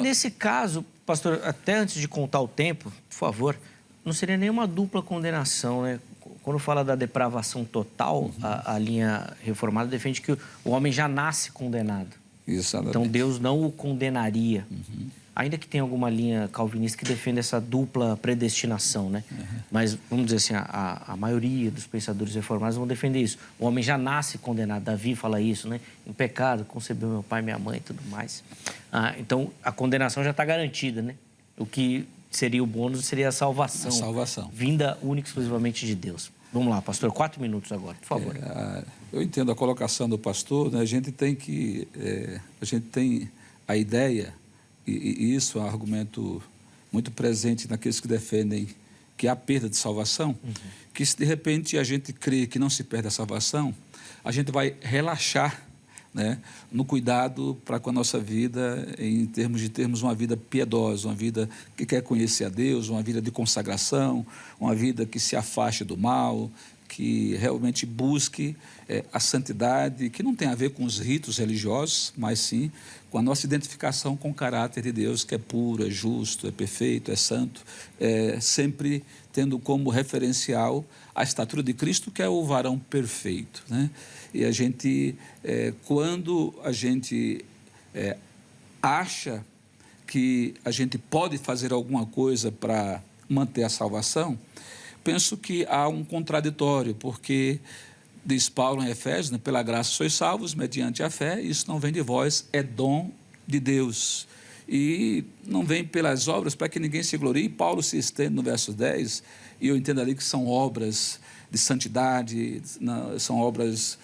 Nesse caso, pastor, até antes de contar o tempo, por favor, não seria nenhuma dupla condenação, né? Quando fala da depravação total, a linha reformada defende que o homem já nasce condenado. Exatamente. Então, Deus não o condenaria. Ainda que tenha alguma linha calvinista que defenda essa dupla predestinação, né? Mas, vamos dizer assim, a maioria dos pensadores reformados vão defender isso. O homem já nasce condenado. Davi fala isso, né? Em pecado, concebeu meu pai, minha mãe e tudo mais. Então, a condenação já está garantida, né? O que seria o bônus seria a salvação. A salvação. Vinda única e exclusivamente de Deus. Vamos lá, pastor, 4 minutos agora, por favor. Eu entendo a colocação do pastor, né? A gente tem a ideia, e isso é um argumento muito presente naqueles que defendem que há perda de salvação, que se de repente a gente crê que não se perde a salvação, a gente vai relaxar, né, no cuidado para com a nossa vida, em termos de termos uma vida piedosa, uma vida que quer conhecer a Deus, uma vida de consagração, uma vida que se afaste do mal, que realmente busque a santidade, que não tem a ver com os ritos religiosos, mas sim com a nossa identificação com o caráter de Deus, que é puro, é justo, é perfeito, é santo, sempre tendo como referencial a estatura de Cristo, que é o varão perfeito, né? E a gente, quando a gente acha que a gente pode fazer alguma coisa para manter a salvação, penso que há um contraditório, porque diz Paulo em Efésios, né, pela graça sois salvos, mediante a fé, isso não vem de vós, é dom de Deus. E não vem pelas obras para que ninguém se glorie. Paulo se estende no verso 10, e eu entendo ali que são obras de santidade, são obras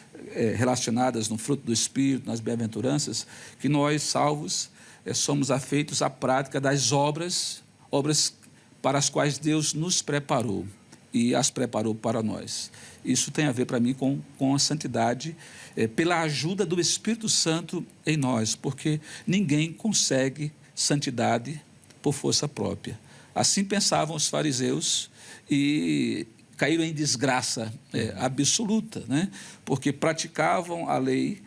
relacionadas no fruto do Espírito, nas bem-aventuranças, que nós, salvos, somos afeitos à prática das obras para as quais Deus nos preparou e as preparou para nós. Isso tem a ver para mim com a santidade, pela ajuda do Espírito Santo em nós, porque ninguém consegue santidade por força própria. Assim pensavam os fariseus e caíram em desgraça absoluta, né? Porque praticavam a lei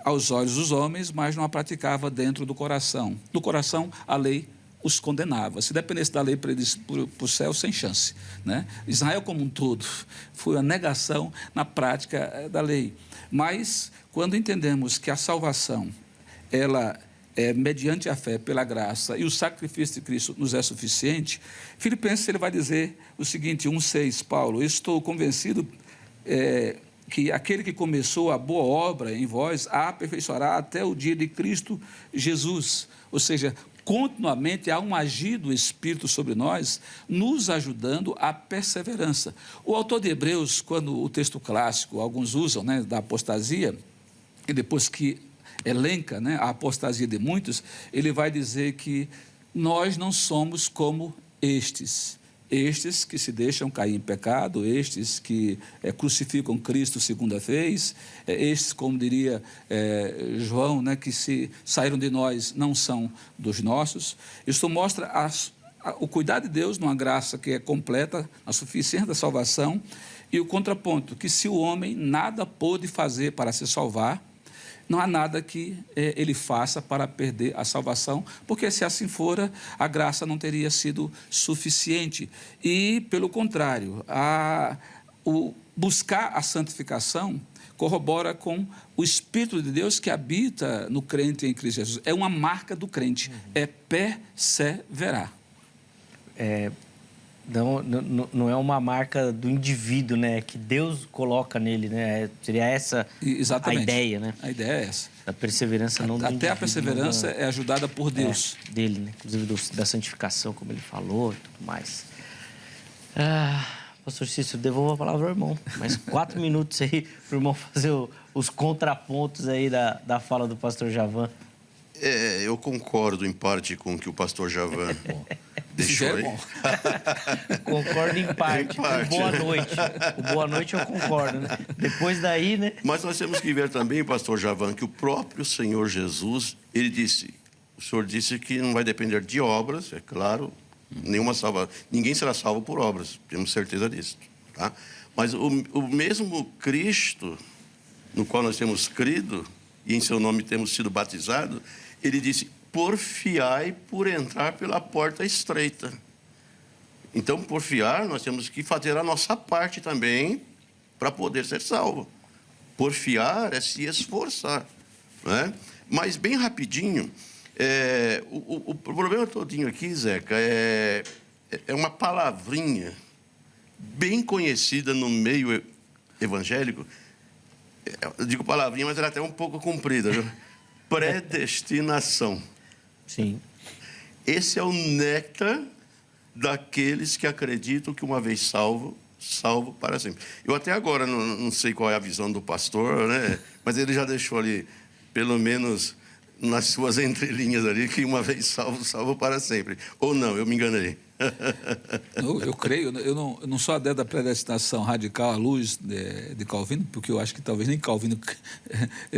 aos olhos dos homens, mas não a praticava dentro do coração. No coração, a lei os condenava. Se dependesse da lei para eles para o céu, sem chance, né? Israel como um todo foi a negação na prática da lei. Mas, quando entendemos que a salvação, ela é mediante a fé, pela graça, e o sacrifício de Cristo nos é suficiente, Filipenses ele vai dizer o seguinte, 1,6, Paulo, eu estou convencido que aquele que começou a boa obra em vós a aperfeiçoará até o dia de Cristo Jesus. Ou seja, continuamente há um agir do Espírito sobre nós, nos ajudando à perseverança. O autor de Hebreus, quando o texto clássico, alguns usam, né, da apostasia, e depois que elenca, né, a apostasia de muitos, ele vai dizer que nós não somos como estes que se deixam cair em pecado, estes que crucificam Cristo segunda vez, estes, como diria João, né, que se saíram de nós não são dos nossos. Isso mostra o cuidado de Deus numa graça que é completa, a suficiência da salvação, e o contraponto, que se o homem nada pôde fazer para se salvar, não há nada que ele faça para perder a salvação, porque se assim fora, a graça não teria sido suficiente. E, pelo contrário, buscar a santificação corrobora com o Espírito de Deus que habita no crente em Cristo Jesus. É uma marca do crente, é perseverar. Não é uma marca do indivíduo, né? Que Deus coloca nele, né? Seria essa Exatamente. a ideia, né? A ideia é essa. Da perseverança, não do indivíduo. Até a perseverança é ajudada por Deus. Dele, né? Inclusive da santificação, como ele falou e tudo mais. Pastor Cícero, devolva a palavra ao irmão. Mais 4 minutos aí para o irmão fazer os contrapontos aí da fala do pastor Javan. Eu concordo em parte com o que o pastor Javan deixou aí. Concordo em parte. O boa noite. O boa noite eu concordo, né? Depois daí, né? Mas nós temos que ver também, pastor Javan, que o próprio Senhor Jesus, o Senhor disse que não vai depender de obras, é claro, ninguém será salvo por obras, temos certeza disso, tá? Mas o mesmo Cristo, no qual nós temos crido, e em seu nome temos sido batizados, ele disse: porfiai por entrar pela porta estreita. Então, porfiar, nós temos que fazer a nossa parte também para poder ser salvo. Porfiar é se esforçar, né? Mas, bem rapidinho, o problema todinho aqui, Zeca, é uma palavrinha bem conhecida no meio evangélico. Eu digo palavrinha, mas ela é até um pouco comprida, viu? Predestinação. Sim. Esse é o néctar daqueles que acreditam que uma vez salvo para sempre. Eu até agora não sei qual é a visão do pastor, né? Mas ele já deixou ali, pelo menos nas suas entrelinhas ali, que uma vez salvo para sempre. Ou não, eu me enganei. Eu creio, eu não sou adepto da predestinação radical à luz de Calvino, porque eu acho que talvez nem Calvino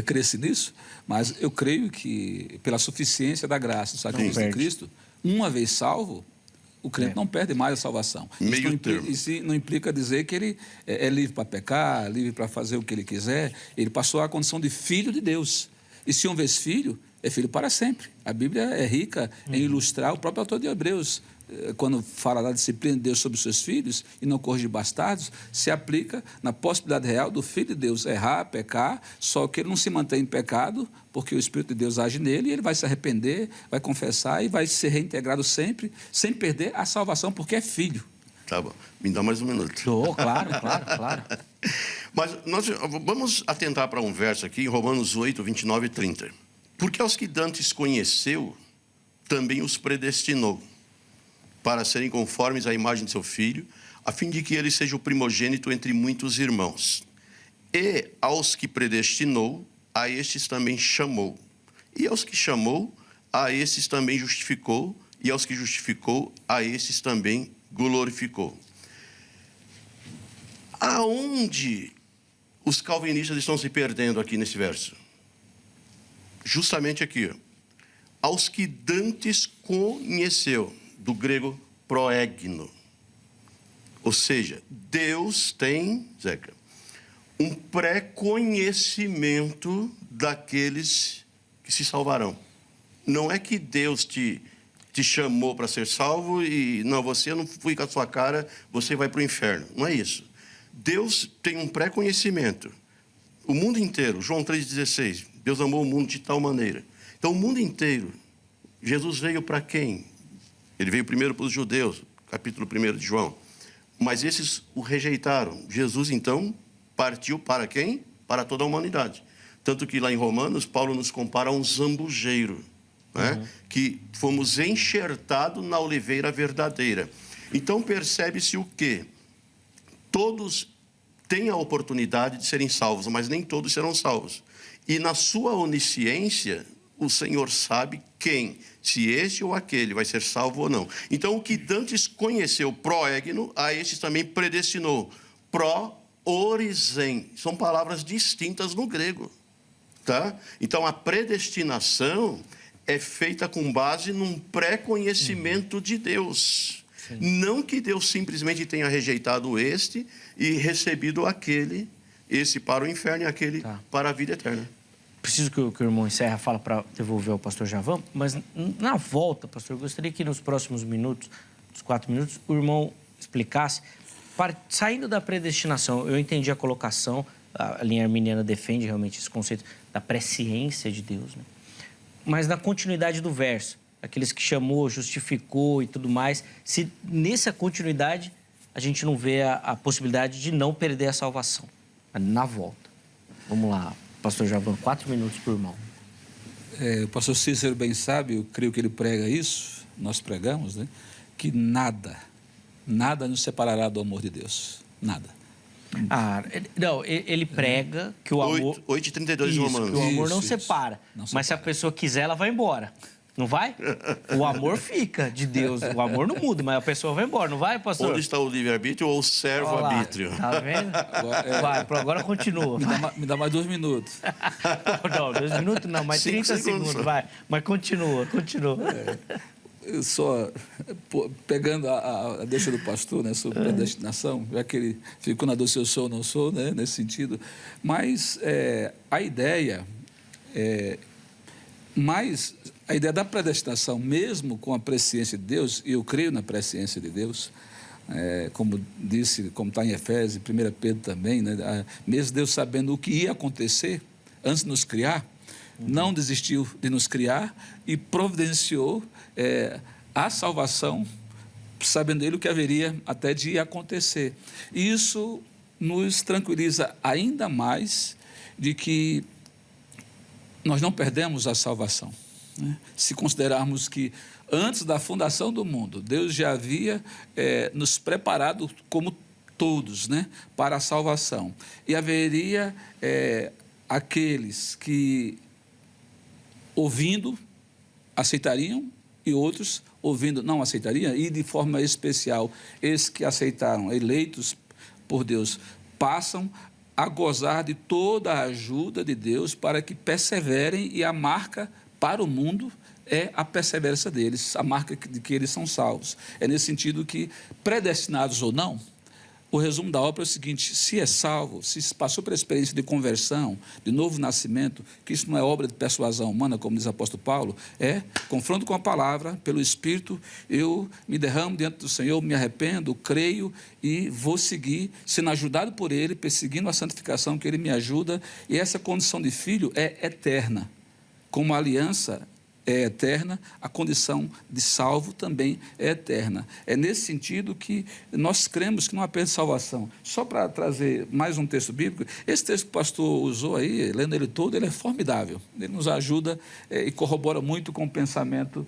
cresce nisso, mas eu creio que, pela suficiência da graça do sacrifício de Cristo, uma vez salvo, o crente não perde mais a salvação. Isso não implica dizer que ele é livre para pecar, livre para fazer o que ele quiser. Ele passou à condição de filho de Deus. E se uma vez filho, é filho para sempre. A Bíblia é rica em ilustrar, o próprio autor de Hebreus, quando fala da disciplina de Deus sobre os seus filhos e não corrige bastardos, se aplica na possibilidade real do Filho de Deus errar, pecar, só que ele não se mantém em pecado, porque o Espírito de Deus age nele e ele vai se arrepender, vai confessar e vai ser reintegrado sempre, sem perder a salvação, porque é filho. Tá bom. Me dá mais um minuto. Claro. Mas nós vamos atentar para um verso aqui, em Romanos 8, 29 e 30. Porque aos que dantes conheceu, também os predestinou, para serem conformes à imagem de seu Filho, a fim de que ele seja o primogênito entre muitos irmãos. E aos que predestinou, a estes também chamou. E aos que chamou, a estes também justificou. E aos que justificou, a estes também glorificou. Aonde os calvinistas estão se perdendo aqui nesse verso? Justamente aqui, ó. Aos que dantes conheceu, do grego proegno. Ou seja, Deus tem, Zeca, um pré-conhecimento daqueles que se salvarão. Não é que Deus te chamou para ser salvo e, não, você não fui com a sua cara, você vai para o inferno. Não é isso. Deus tem um pré-conhecimento. O mundo inteiro, João 3,16, Deus amou o mundo de tal maneira. Então, o mundo inteiro, Jesus veio para quem? Ele veio primeiro para os judeus, capítulo 1 de João. Mas esses o rejeitaram. Jesus, então, partiu para quem? Para toda a humanidade. Tanto que lá em Romanos, Paulo nos compara a um zambujeiro, né? Que fomos enxertados na oliveira verdadeira. Então, percebe-se o quê? Todos têm a oportunidade de serem salvos, mas nem todos serão salvos. E na sua onisciência, o Senhor sabe quem, se este ou aquele vai ser salvo ou não. Então, o que dantes conheceu proegno, a estes também predestinou. Orizen, são palavras distintas no grego, tá? Então, a predestinação é feita com base num pré-conhecimento de Deus. Sim. Não que Deus simplesmente tenha rejeitado este e recebido aquele, esse para o inferno e aquele para a vida eterna. Preciso que o irmão Serra fale para devolver ao pastor Javan, mas na volta, pastor, eu gostaria que nos próximos minutos, uns 4 minutos, o irmão explicasse, saindo da predestinação, eu entendi a colocação, a linha arminiana defende realmente esse conceito da presciência de Deus, né? Mas na continuidade do verso, aqueles que chamou, justificou e tudo mais, se nessa continuidade a gente não vê a possibilidade de não perder a salvação, na volta. Vamos lá. Pastor Javan, 4 minutos por irmão. O pastor Cícero bem sabe, eu creio que ele prega isso, nós pregamos, né? Que nada nos separará do amor de Deus. Nada. Não, ele prega que o amor... 8:32 de Romanos. Que o amor não separa. Mas se a pessoa quiser, ela vai embora. Não vai? O amor fica de Deus. O amor não muda, mas a pessoa vai embora. Não vai, pastor? Onde está o livre-arbítrio ou o servo-arbítrio? Tá vendo? Agora continua. Me dá mais 2 minutos. Não, 2 minutos não, mais 30 segundos. Vai. Mas continua. Eu só, pegando a deixa do pastor, né, sobre predestinação, já que ele ficou na dúvida se eu sou ou não sou, né, nesse sentido. Mas a ideia da predestinação, mesmo com a presciência de Deus, e eu creio na presciência de Deus, como está em Efésios, 1 Pedro também, né, mesmo Deus sabendo o que ia acontecer antes de nos criar, não desistiu de nos criar e providenciou a salvação, sabendo ele o que haveria até de acontecer. E isso nos tranquiliza ainda mais de que nós não perdemos a salvação, né? Se considerarmos que antes da fundação do mundo, Deus já havia nos preparado como todos, né, para a salvação. E haveria aqueles que, ouvindo, aceitariam, e outros, ouvindo, não aceitariam, e de forma especial, esses que aceitaram, eleitos por Deus, passam a gozar de toda a ajuda de Deus para que perseverem, e a marca para o mundo é a perseverança deles, a marca de que eles são salvos. É nesse sentido que, predestinados ou não, o resumo da obra é o seguinte: se é salvo, se passou pela experiência de conversão, de novo nascimento, que isso não é obra de persuasão humana, como diz o apóstolo Paulo, confronto com a palavra, pelo Espírito, eu me derramo diante do Senhor, me arrependo, creio e vou seguir, sendo ajudado por Ele, perseguindo a santificação que Ele me ajuda, e essa condição de filho é eterna. Como a aliança é eterna, a condição de salvo também é eterna. É nesse sentido que nós cremos que não há apenas salvação. Só para trazer mais um texto bíblico, esse texto que o pastor usou aí, lendo ele todo, ele é formidável. Ele nos ajuda e corrobora muito com o pensamento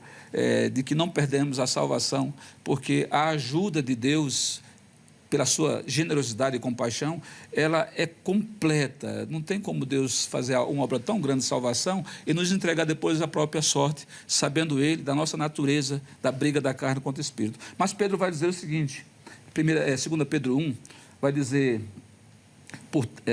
de que não perdemos a salvação, porque a ajuda de Deus, pela sua generosidade e compaixão, ela é completa. Não tem como Deus fazer uma obra tão grande de salvação e nos entregar depois a própria sorte, sabendo Ele da nossa natureza, da briga da carne contra o Espírito. Mas Pedro vai dizer o seguinte, 2 Pedro 1, vai dizer,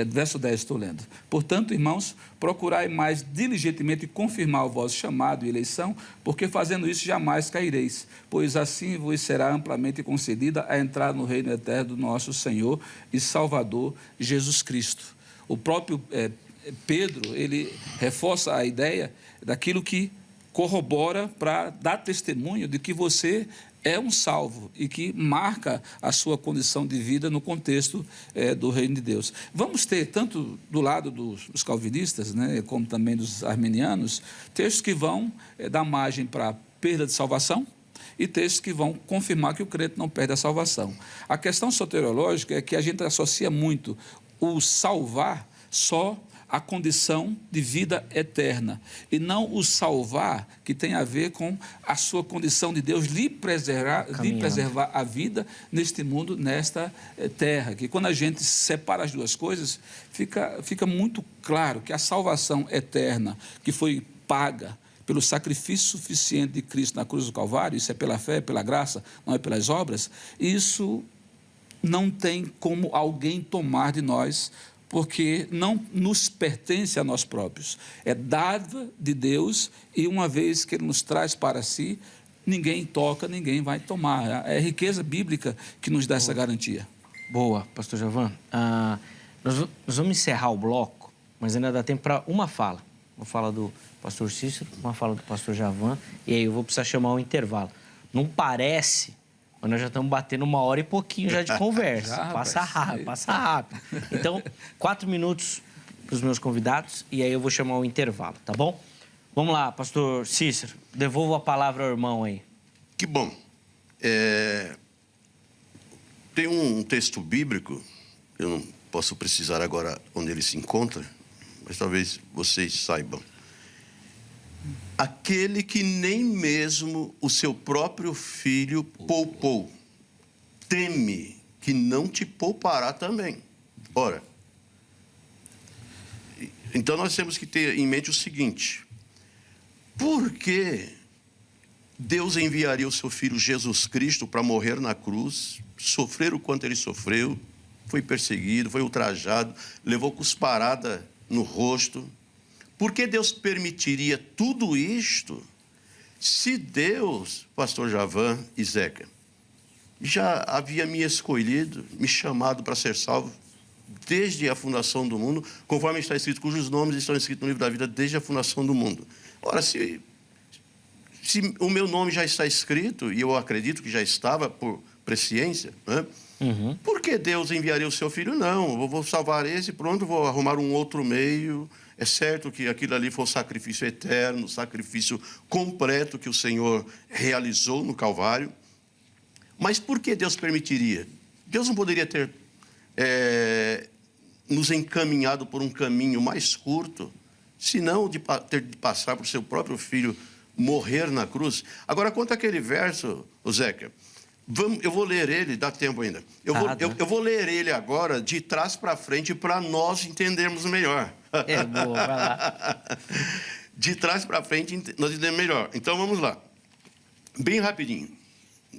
verso 10 estou lendo: portanto, irmãos, procurai mais diligentemente confirmar o vosso chamado e eleição, porque fazendo isso jamais caireis, pois assim vos será amplamente concedida a entrar no reino eterno do nosso Senhor e Salvador Jesus Cristo. O próprio Pedro, ele reforça a ideia daquilo que corrobora para dar testemunho de que você é um salvo e que marca a sua condição de vida no contexto do reino de Deus. Vamos ter, tanto do lado dos calvinistas, né, como também dos arminianos, textos que vão dar margem para perda de salvação e textos que vão confirmar que o crente não perde a salvação. A questão soteriológica é que a gente associa muito o salvar só a condição de vida eterna, e não o salvar, que tem a ver com a sua condição de Deus lhe preservar a vida neste mundo, nesta terra. Que quando a gente separa as duas coisas, fica muito claro que a salvação eterna, que foi paga, pelo sacrifício suficiente de Cristo na cruz do Calvário, isso é pela fé, pela graça, não é pelas obras, isso não tem como alguém tomar de nós, porque não nos pertence a nós próprios. É dádiva de Deus e uma vez que Ele nos traz para si, ninguém toca, ninguém vai tomar. É a riqueza bíblica que nos dá essa garantia. Boa, pastor Javan. Nós vamos encerrar o bloco, mas ainda dá tempo para uma fala. Uma fala do pastor Cícero, uma fala do pastor Javan, e aí eu vou precisar chamar um intervalo. Não parece, mas nós já estamos batendo 1 hora e pouquinho já de conversa. Já, passa rapaz, rápido, passa rápido. Então, 4 minutos para os meus convidados, e aí eu vou chamar o intervalo, tá bom? Vamos lá, pastor Cícero, devolvo a palavra ao irmão aí. Que bom. Tem um texto bíblico, eu não posso precisar agora onde ele se encontra, mas talvez vocês saibam. Aquele que nem mesmo o seu próprio filho poupou, teme que não te poupará também. Ora, então nós temos que ter em mente o seguinte: por que Deus enviaria o seu Filho Jesus Cristo para morrer na cruz, sofrer o quanto ele sofreu, foi perseguido, foi ultrajado, levou cusparada no rosto? Por que Deus permitiria tudo isto se Deus, pastor Javan e Zeca, já havia me escolhido, me chamado para ser salvo desde a fundação do mundo, conforme está escrito, cujos nomes estão escritos no livro da vida desde a fundação do mundo? Ora, se o meu nome já está escrito, e eu acredito que já estava por presciência, né? Por que Deus enviaria o seu filho? Não, eu vou salvar esse, pronto, vou arrumar um outro meio. É certo que aquilo ali foi um sacrifício eterno, sacrifício completo que o Senhor realizou no Calvário. Mas por que Deus permitiria? Deus não poderia ter nos encaminhado por um caminho mais curto, senão de ter de passar por seu próprio filho morrer na cruz. Agora, quanto àquele verso, Zeca, eu vou ler ele, dá tempo ainda. Eu vou ler ele agora de trás para frente para nós entendermos melhor. Boa, vai lá. De trás para frente nós entendemos melhor. Então vamos lá. Bem rapidinho.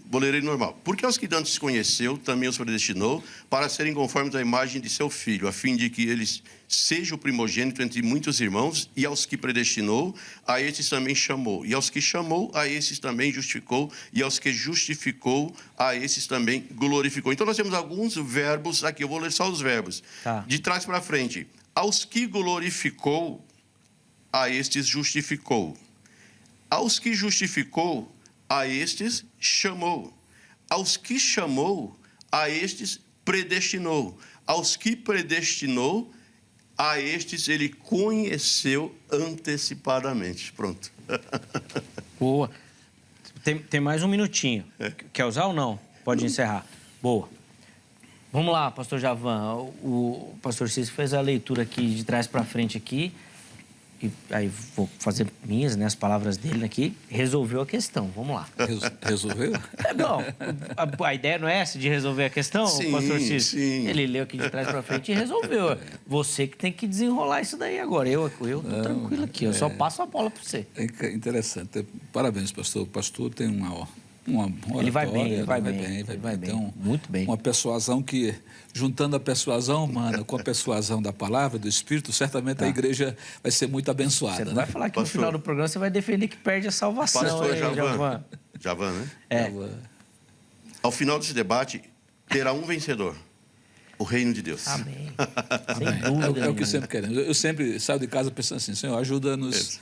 Vou ler ele normal. Porque aos que antes conheceu, também os predestinou para serem conformes à imagem de seu filho, a fim de que eles seja o primogênito entre muitos irmãos, e aos que predestinou, a estes também chamou. E aos que chamou, a esses também justificou, e aos que justificou, a esses também glorificou. Então nós temos alguns verbos aqui, eu vou ler só os verbos. Tá. De trás para frente. Aos que glorificou, a estes justificou. Aos que justificou, a estes chamou. Aos que chamou, a estes predestinou. Aos que predestinou, a estes ele conheceu antecipadamente. Pronto. Boa. Tem mais um minutinho. Quer usar ou não? Pode encerrar. Boa. Vamos lá, pastor Javan. O pastor Cícero fez a leitura aqui de trás para frente aqui. E aí vou fazer minhas, né, as palavras dele aqui. Resolveu a questão. Vamos lá. Resolveu? Bom, a ideia não é essa de resolver a questão, Sim, pastor Cícero? sim. Ele leu aqui de trás para frente e resolveu. Você que tem que desenrolar isso daí agora. Eu tô tranquilo aqui. Eu só passo a bola para você. É interessante. Parabéns, pastor. O pastor tem uma Ele vai oratória, bem, ele vai bem. Então, muito bem. Uma persuasão que, juntando a persuasão humana com a persuasão da palavra, do Espírito, certamente a igreja vai ser muito abençoada. Você não vai falar que no final do programa você vai defender que perde a salvação. Pastor Javan. Javan, né? É. Ao final desse debate, terá um vencedor. O reino de Deus. Amém. Sem dúvida. É o que sempre queremos. Eu sempre saio de casa pensando assim, Senhor, ajuda-nos,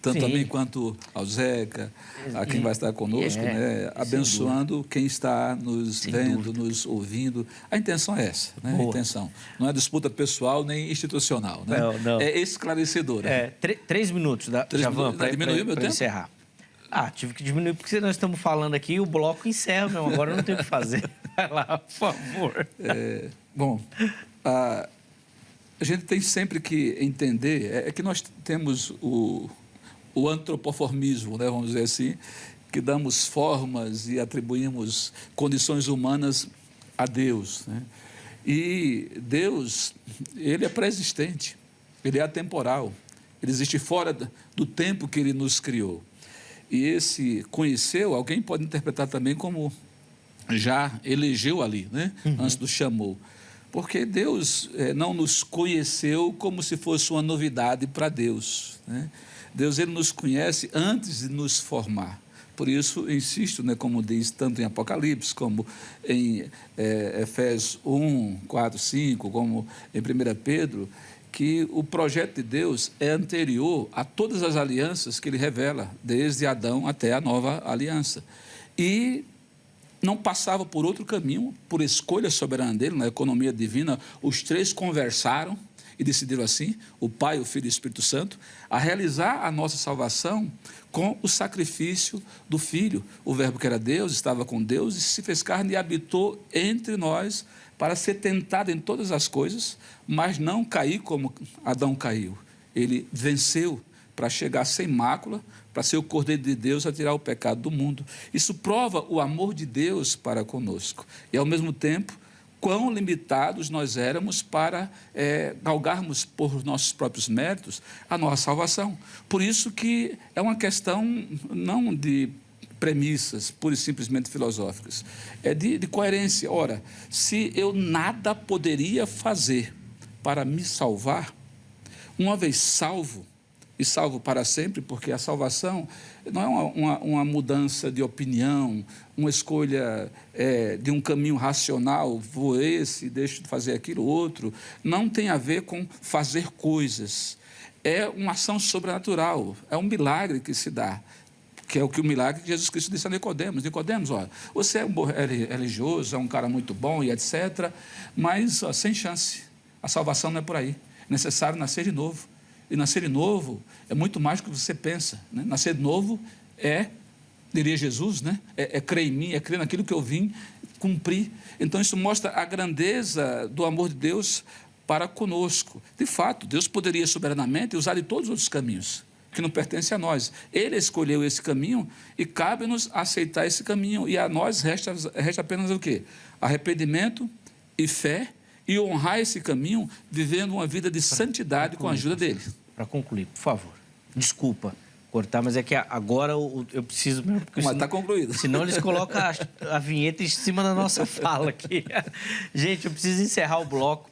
tanto Sim. a mim quanto ao Zeca, a quem vai estar conosco, né? Abençoando quem está nos vendo, nos ouvindo. A intenção é essa, né? A intenção. Não é disputa pessoal nem institucional, né? Não. É esclarecedora. 3 minutos, Javan, para encerrar. Tive que diminuir, porque nós estamos falando aqui e o bloco encerra mesmo. Agora eu não tenho o que fazer. Vai lá, por favor. A gente tem sempre que entender que nós temos o antropoformismo, né, vamos dizer assim, que damos formas e atribuímos condições humanas a Deus, né? E Deus, ele é pré-existente, ele é atemporal, ele existe fora do tempo que ele nos criou. E esse conheceu, alguém pode interpretar também como já elegeu ali, né? Antes do chamou. Porque Deus não nos conheceu como se fosse uma novidade para Deus, né? Deus, ele nos conhece antes de nos formar. Por isso, insisto, né, como diz tanto em Apocalipse, como em Efésios 1, 4, 5, como em 1 Pedro, que o projeto de Deus é anterior a todas as alianças que ele revela, desde Adão até a nova aliança. E não passava por outro caminho, por escolha soberana dele, na economia divina, os três conversaram e decidiram assim, o Pai, o Filho e o Espírito Santo, a realizar a nossa salvação com o sacrifício do Filho. O Verbo que era Deus, estava com Deus e se fez carne e habitou entre nós para ser tentado em todas as coisas, mas não cair como Adão caiu. Ele venceu para chegar sem mácula, para ser o Cordeiro de Deus a tirar o pecado do mundo. Isso prova o amor de Deus para conosco. E, ao mesmo tempo, quão limitados nós éramos para galgarmos por nossos próprios méritos a nossa salvação. Por isso que é uma questão não de premissas pura e simplesmente filosóficas, é de coerência. Ora, se eu nada poderia fazer para me salvar, uma vez salvo, e salvo para sempre, porque a salvação não é uma mudança de opinião, uma escolha de um caminho racional, vou esse, deixo de fazer aquilo outro, não tem a ver com fazer coisas, é uma ação sobrenatural, é um milagre que se dá, que é o milagre que Jesus Cristo disse a Nicodemos. Nicodemos, olha, você é um religioso, é um cara muito bom e etc., mas sem chance, a salvação não é por aí, é necessário nascer de novo. E nascer de novo é muito mais do que você pensa, né? Nascer de novo diria Jesus, né? É crer em mim, é crer naquilo que eu vim cumprir. Então, isso mostra a grandeza do amor de Deus para conosco. De fato, Deus poderia soberanamente usar de todos os outros caminhos, que não pertencem a nós. Ele escolheu esse caminho e cabe-nos aceitar esse caminho. E a nós resta apenas o quê? Arrependimento e fé, e honrar esse caminho, vivendo uma vida de santidade com a ajuda dele. Para concluir, por favor. Desculpa cortar, mas é que agora eu preciso mesmo. Mas está concluído. Senão eles colocam a vinheta em cima da nossa fala aqui. Gente, eu preciso encerrar o bloco.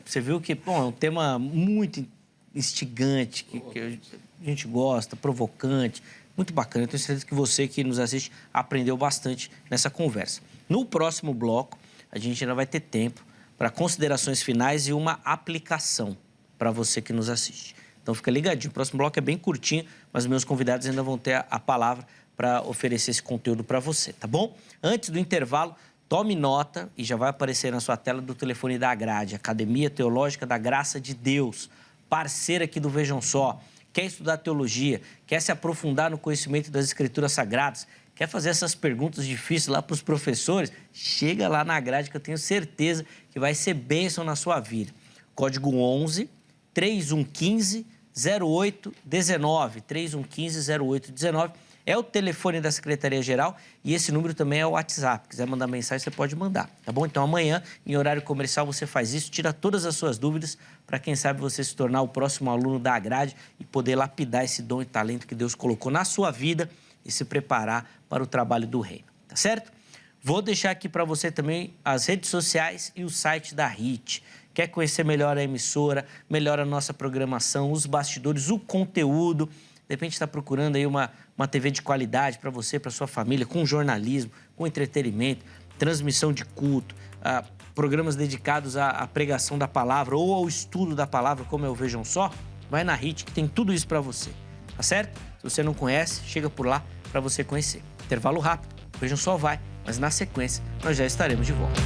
Você viu que, bom, é um tema muito instigante, que a gente gosta, provocante, muito bacana. Eu tenho certeza que você que nos assiste aprendeu bastante nessa conversa. No próximo bloco, a gente ainda vai ter tempo para considerações finais e uma aplicação para você que nos assiste. Então, fica ligadinho. O próximo bloco é bem curtinho, mas meus convidados ainda vão ter a palavra para oferecer esse conteúdo para você, tá bom? Antes do intervalo, tome nota e já vai aparecer na sua tela do telefone da Agrade, Academia Teológica da Graça de Deus, parceira aqui do Vejam Só. Quer estudar teologia, quer se aprofundar no conhecimento das Escrituras Sagradas, quer fazer essas perguntas difíceis lá para os professores? Chega lá na grade que eu tenho certeza que vai ser bênção na sua vida. Código 11 3115 0819. 3115 0819 é o telefone da Secretaria-Geral e esse número também é o WhatsApp. Quiser mandar mensagem, você pode mandar, tá bom? Então, amanhã, em horário comercial, você faz isso, tira todas as suas dúvidas para, quem sabe, você se tornar o próximo aluno da Agrade e poder lapidar esse dom e talento que Deus colocou na sua vida e se preparar para o trabalho do reino, tá certo? Vou deixar aqui para você também as redes sociais e o site da HIT. Quer conhecer melhor a emissora, melhor a nossa programação, os bastidores, o conteúdo? De repente está procurando aí uma TV de qualidade para você, para sua família, com jornalismo, com entretenimento, transmissão de culto, programas dedicados à pregação da palavra ou ao estudo da palavra, como é o Vejam Só? Vai na HIT que tem tudo isso para você, tá certo? Se você não conhece, chega por lá para você conhecer. Intervalo rápido, Vejam Só vai, mas na sequência nós já estaremos de volta.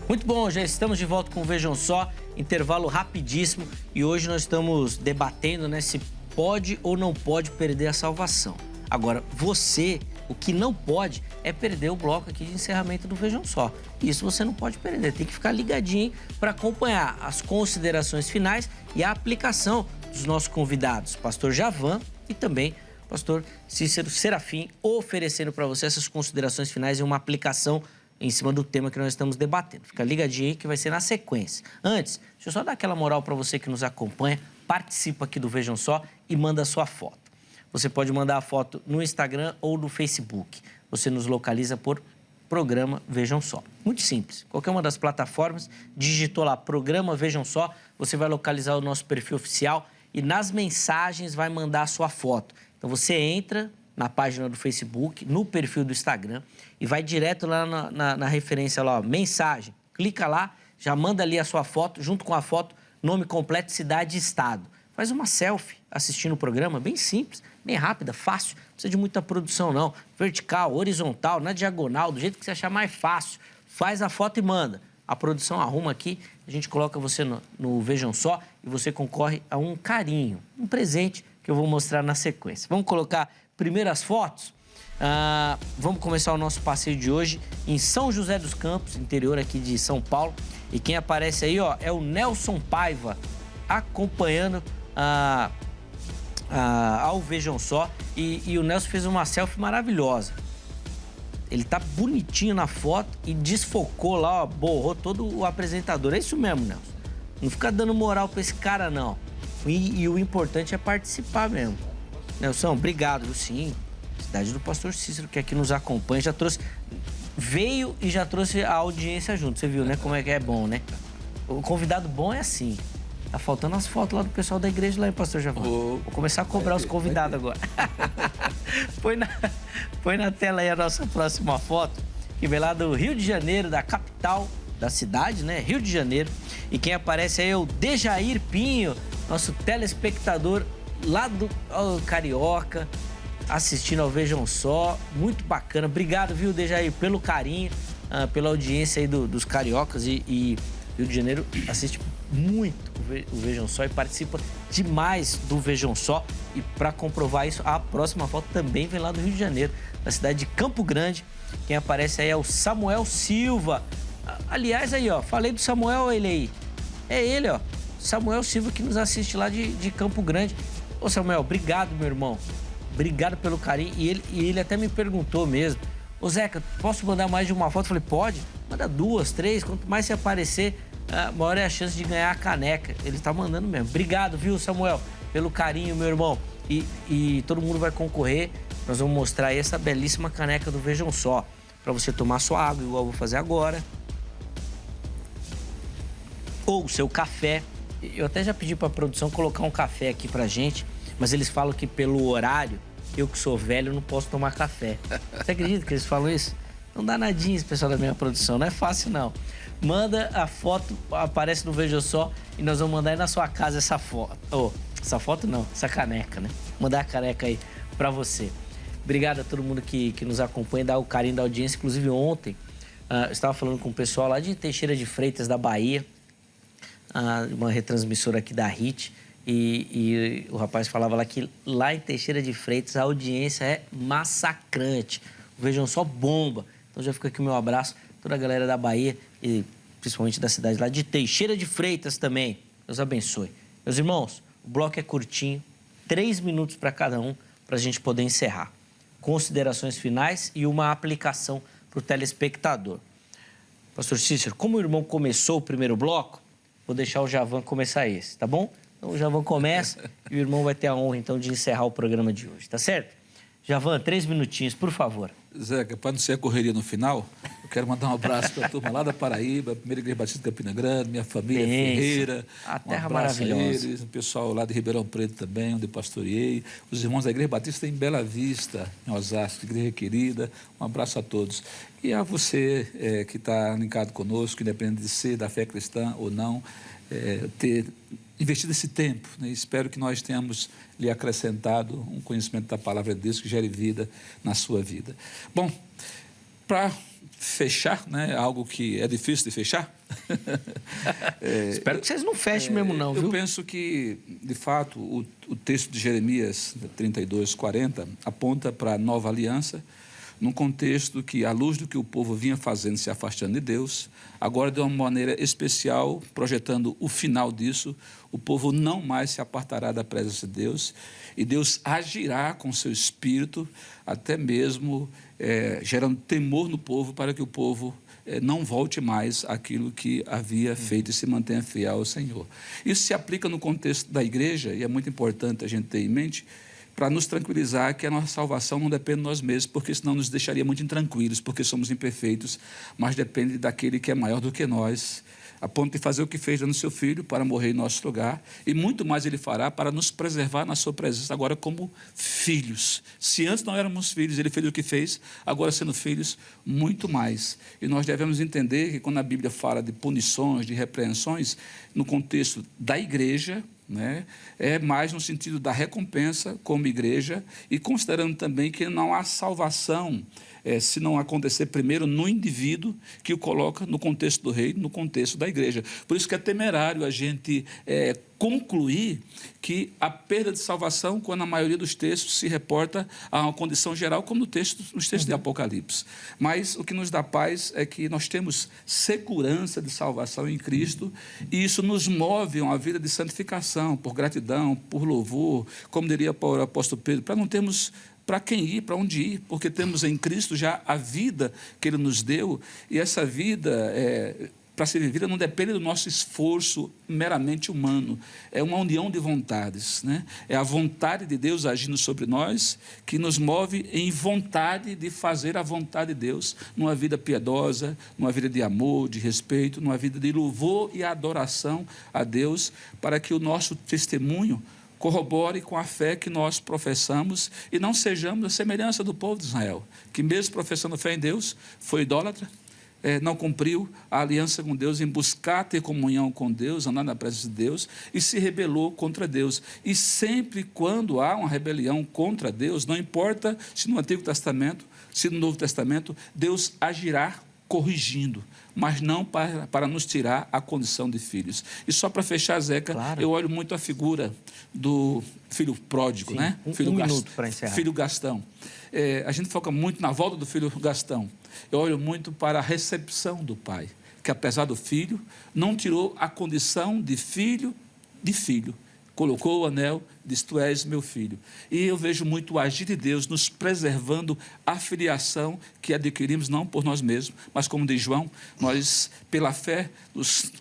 Muito bom, já estamos de volta com o Vejam Só, intervalo rapidíssimo e hoje nós estamos debatendo nesse pode ou não pode perder a salvação. Agora, você, o que não pode é perder o bloco aqui de encerramento do Vejam Só. Isso você não pode perder, tem que ficar ligadinho para acompanhar as considerações finais e a aplicação dos nossos convidados, Pastor Javan e também Pastor Cícero Serafim, oferecendo para você essas considerações finais e uma aplicação em cima do tema que nós estamos debatendo. Fica ligadinho aí que vai ser na sequência. Antes, deixa eu só dar aquela moral para você que nos acompanha, participa aqui do Vejam Só e manda a sua foto. Você pode mandar a foto no Instagram ou no Facebook. Você nos localiza por Programa Vejam Só. Muito simples. Qualquer uma das plataformas, digitou lá Programa Vejam Só, você vai localizar o nosso perfil oficial e nas mensagens vai mandar a sua foto. Então você entra na página do Facebook, no perfil do Instagram e vai direto lá na referência lá, ó, mensagem. Clica lá, já manda ali a sua foto, junto com a foto, nome completo, cidade e estado. Faz uma selfie assistindo o programa, bem simples, bem rápida, fácil. Não precisa de muita produção, não. Vertical, horizontal, na diagonal, do jeito que você achar mais fácil. Faz a foto e manda. A produção arruma aqui, a gente coloca você no Vejam Só e você concorre a um carinho, um presente que eu vou mostrar na sequência. Vamos colocar primeiro as fotos? Vamos começar o nosso passeio de hoje em São José dos Campos, interior aqui de São Paulo. E quem aparece aí, ó, é o Nelson Paiva, acompanhando ao Vejam Só. E o Nelson fez uma selfie maravilhosa. Ele tá bonitinho na foto e desfocou lá, ó, borrou todo o apresentador. É isso mesmo, Nelson. Não fica dando moral pra esse cara, não. E o importante é participar mesmo. Nelson, obrigado, viu? Sim. Cidade do Pastor Cícero, que aqui nos acompanha, já trouxe... Veio e já trouxe a audiência junto. Você viu, né? Como é que é bom, né? O convidado bom é assim. Tá faltando as fotos lá do pessoal da igreja lá, hein, Pastor Javan? Vou começar a cobrar os convidados agora. Põe na tela aí a nossa próxima foto, que vem lá do Rio de Janeiro, da capital da cidade, né? Rio de Janeiro. E quem aparece aí é o Dejair Pinho, nosso telespectador lá do Carioca, assistindo ao Vejam Só. Muito bacana. Obrigado, viu, Dejair, pelo carinho, pela audiência aí dos cariocas. E Rio de Janeiro assiste muito o Vejam Só e participa demais do Vejam Só. E para comprovar isso, a próxima foto também vem lá do Rio de Janeiro, da cidade de Campo Grande. Quem aparece aí é o Samuel Silva. Aliás, aí, ó, falei do Samuel, ele aí. É ele, ó, Samuel Silva, que nos assiste lá de Campo Grande. Ô, Samuel, obrigado, meu irmão. Obrigado pelo carinho. E ele até me perguntou mesmo: ô, Zeca, posso mandar mais de uma foto? Eu falei, pode. Manda 2, 3. Quanto mais você aparecer, maior é a chance de ganhar a caneca. Ele tá mandando mesmo. Obrigado, viu, Samuel, pelo carinho, meu irmão. E todo mundo vai concorrer. Nós vamos mostrar aí essa belíssima caneca do Vejam Só. Pra você tomar sua água, igual eu vou fazer agora. Ou o seu café. Eu até já pedi pra produção colocar um café aqui pra gente. Mas eles falam que pelo horário, eu que sou velho, não posso tomar café. Você acredita que eles falam isso? Não dá nadinha esse pessoal da minha produção, não é fácil não. Manda a foto, aparece no Veja Só e nós vamos mandar aí na sua casa essa foto. Essa foto não, essa caneca, né? Mandar a caneca aí pra você. Obrigado a todo mundo que nos acompanha, dá o carinho da audiência. Inclusive ontem, eu estava falando com o pessoal lá de Teixeira de Freitas, da Bahia, uma retransmissora aqui da HIT. E o rapaz falava lá que lá em Teixeira de Freitas a audiência é massacrante. Vejam Só, bomba. Então já fica aqui o meu abraço a toda a galera da Bahia e principalmente da cidade lá de Teixeira de Freitas também. Deus abençoe. Meus irmãos, o bloco é curtinho, 3 minutos para cada um, para a gente poder encerrar. Considerações finais e uma aplicação para o telespectador. Pastor Cícero, como o irmão começou o primeiro bloco, vou deixar o Javan começar esse, tá bom? Então o Javan começa e o irmão vai ter a honra, então, de encerrar o programa de hoje, tá certo? Javan, 3 minutinhos, por favor. Zeca, para não ser a correria no final, eu quero mandar um abraço para a turma lá da Paraíba, Primeira Igreja Batista de Campina Grande, minha família Ferreira. A terra um abraço maravilhosa. a eles, o pessoal lá de Ribeirão Preto também, onde eu pastoreei, os irmãos da Igreja Batista em Bela Vista, em Osasco, igreja querida. Um abraço a todos. E a você que está linkado conosco, independente de ser da fé cristã ou não, ter investido esse tempo, né? Espero que nós tenhamos lhe acrescentado um conhecimento da palavra de Deus que gere vida na sua vida. Bom, para fechar, né, algo que é difícil de fechar. Espero que vocês não fechem mesmo não, viu? Eu penso que, de fato, o texto de Jeremias 32:40 aponta para a nova aliança, num contexto que, à luz do que o povo vinha fazendo, se afastando de Deus, agora, de uma maneira especial, projetando o final disso, o povo não mais se apartará da presença de Deus, e Deus agirá com seu espírito, até mesmo gerando temor no povo, para que o povo não volte mais àquilo que havia feito e se mantenha fiel ao Senhor. Isso se aplica no contexto da igreja, e é muito importante a gente ter em mente, para nos tranquilizar que a nossa salvação não depende de nós mesmos, porque senão nos deixaria muito intranquilos, porque somos imperfeitos, mas depende daquele que é maior do que nós, a ponto de fazer o que fez dando seu Filho para morrer em nosso lugar, e muito mais Ele fará para nos preservar na sua presença, agora como filhos. Se antes não éramos filhos, Ele fez o que fez, agora sendo filhos, muito mais. E nós devemos entender que quando a Bíblia fala de punições, de repreensões, no contexto da igreja, né, é mais no sentido da recompensa como igreja, e considerando também que não há salvação se não acontecer primeiro no indivíduo que o coloca no contexto do reino, no contexto da igreja. Por isso que é temerário a gente concluir que a perda de salvação, quando a maioria dos textos se reporta a uma condição geral, como nos textos de Apocalipse. Mas o que nos dá paz é que nós temos segurança de salvação em Cristo, e isso nos move a uma vida de santificação, por gratidão, por louvor, como diria o apóstolo Pedro, para não termos para quem ir, para onde ir, porque temos em Cristo já a vida que Ele nos deu, e essa vida, para ser vivida, não depende do nosso esforço meramente humano, é uma união de vontades, né? É a vontade de Deus agindo sobre nós, que nos move em vontade de fazer a vontade de Deus, numa vida piedosa, numa vida de amor, de respeito, numa vida de louvor e adoração a Deus, para que o nosso testemunho corrobore com a fé que nós professamos e não sejamos a semelhança do povo de Israel, que mesmo professando fé em Deus, foi idólatra, não cumpriu a aliança com Deus em buscar ter comunhão com Deus, andar na presença de Deus, e se rebelou contra Deus. E sempre quando há uma rebelião contra Deus, não importa se no Antigo Testamento, se no Novo Testamento, Deus agirá corrigindo, mas não para nos tirar a condição de filhos. E só para fechar, Zeca, claro, eu olho muito a figura do filho pródigo, né? Um minuto para encerrar. Filho Gastão. A gente foca muito na volta do filho Gastão. Eu olho muito para a recepção do pai, que apesar do filho, não tirou a condição de filho, colocou o anel, diz: tu és meu filho. E eu vejo muito o agir de Deus nos preservando a filiação que adquirimos não por nós mesmos, mas como diz João, nós pela fé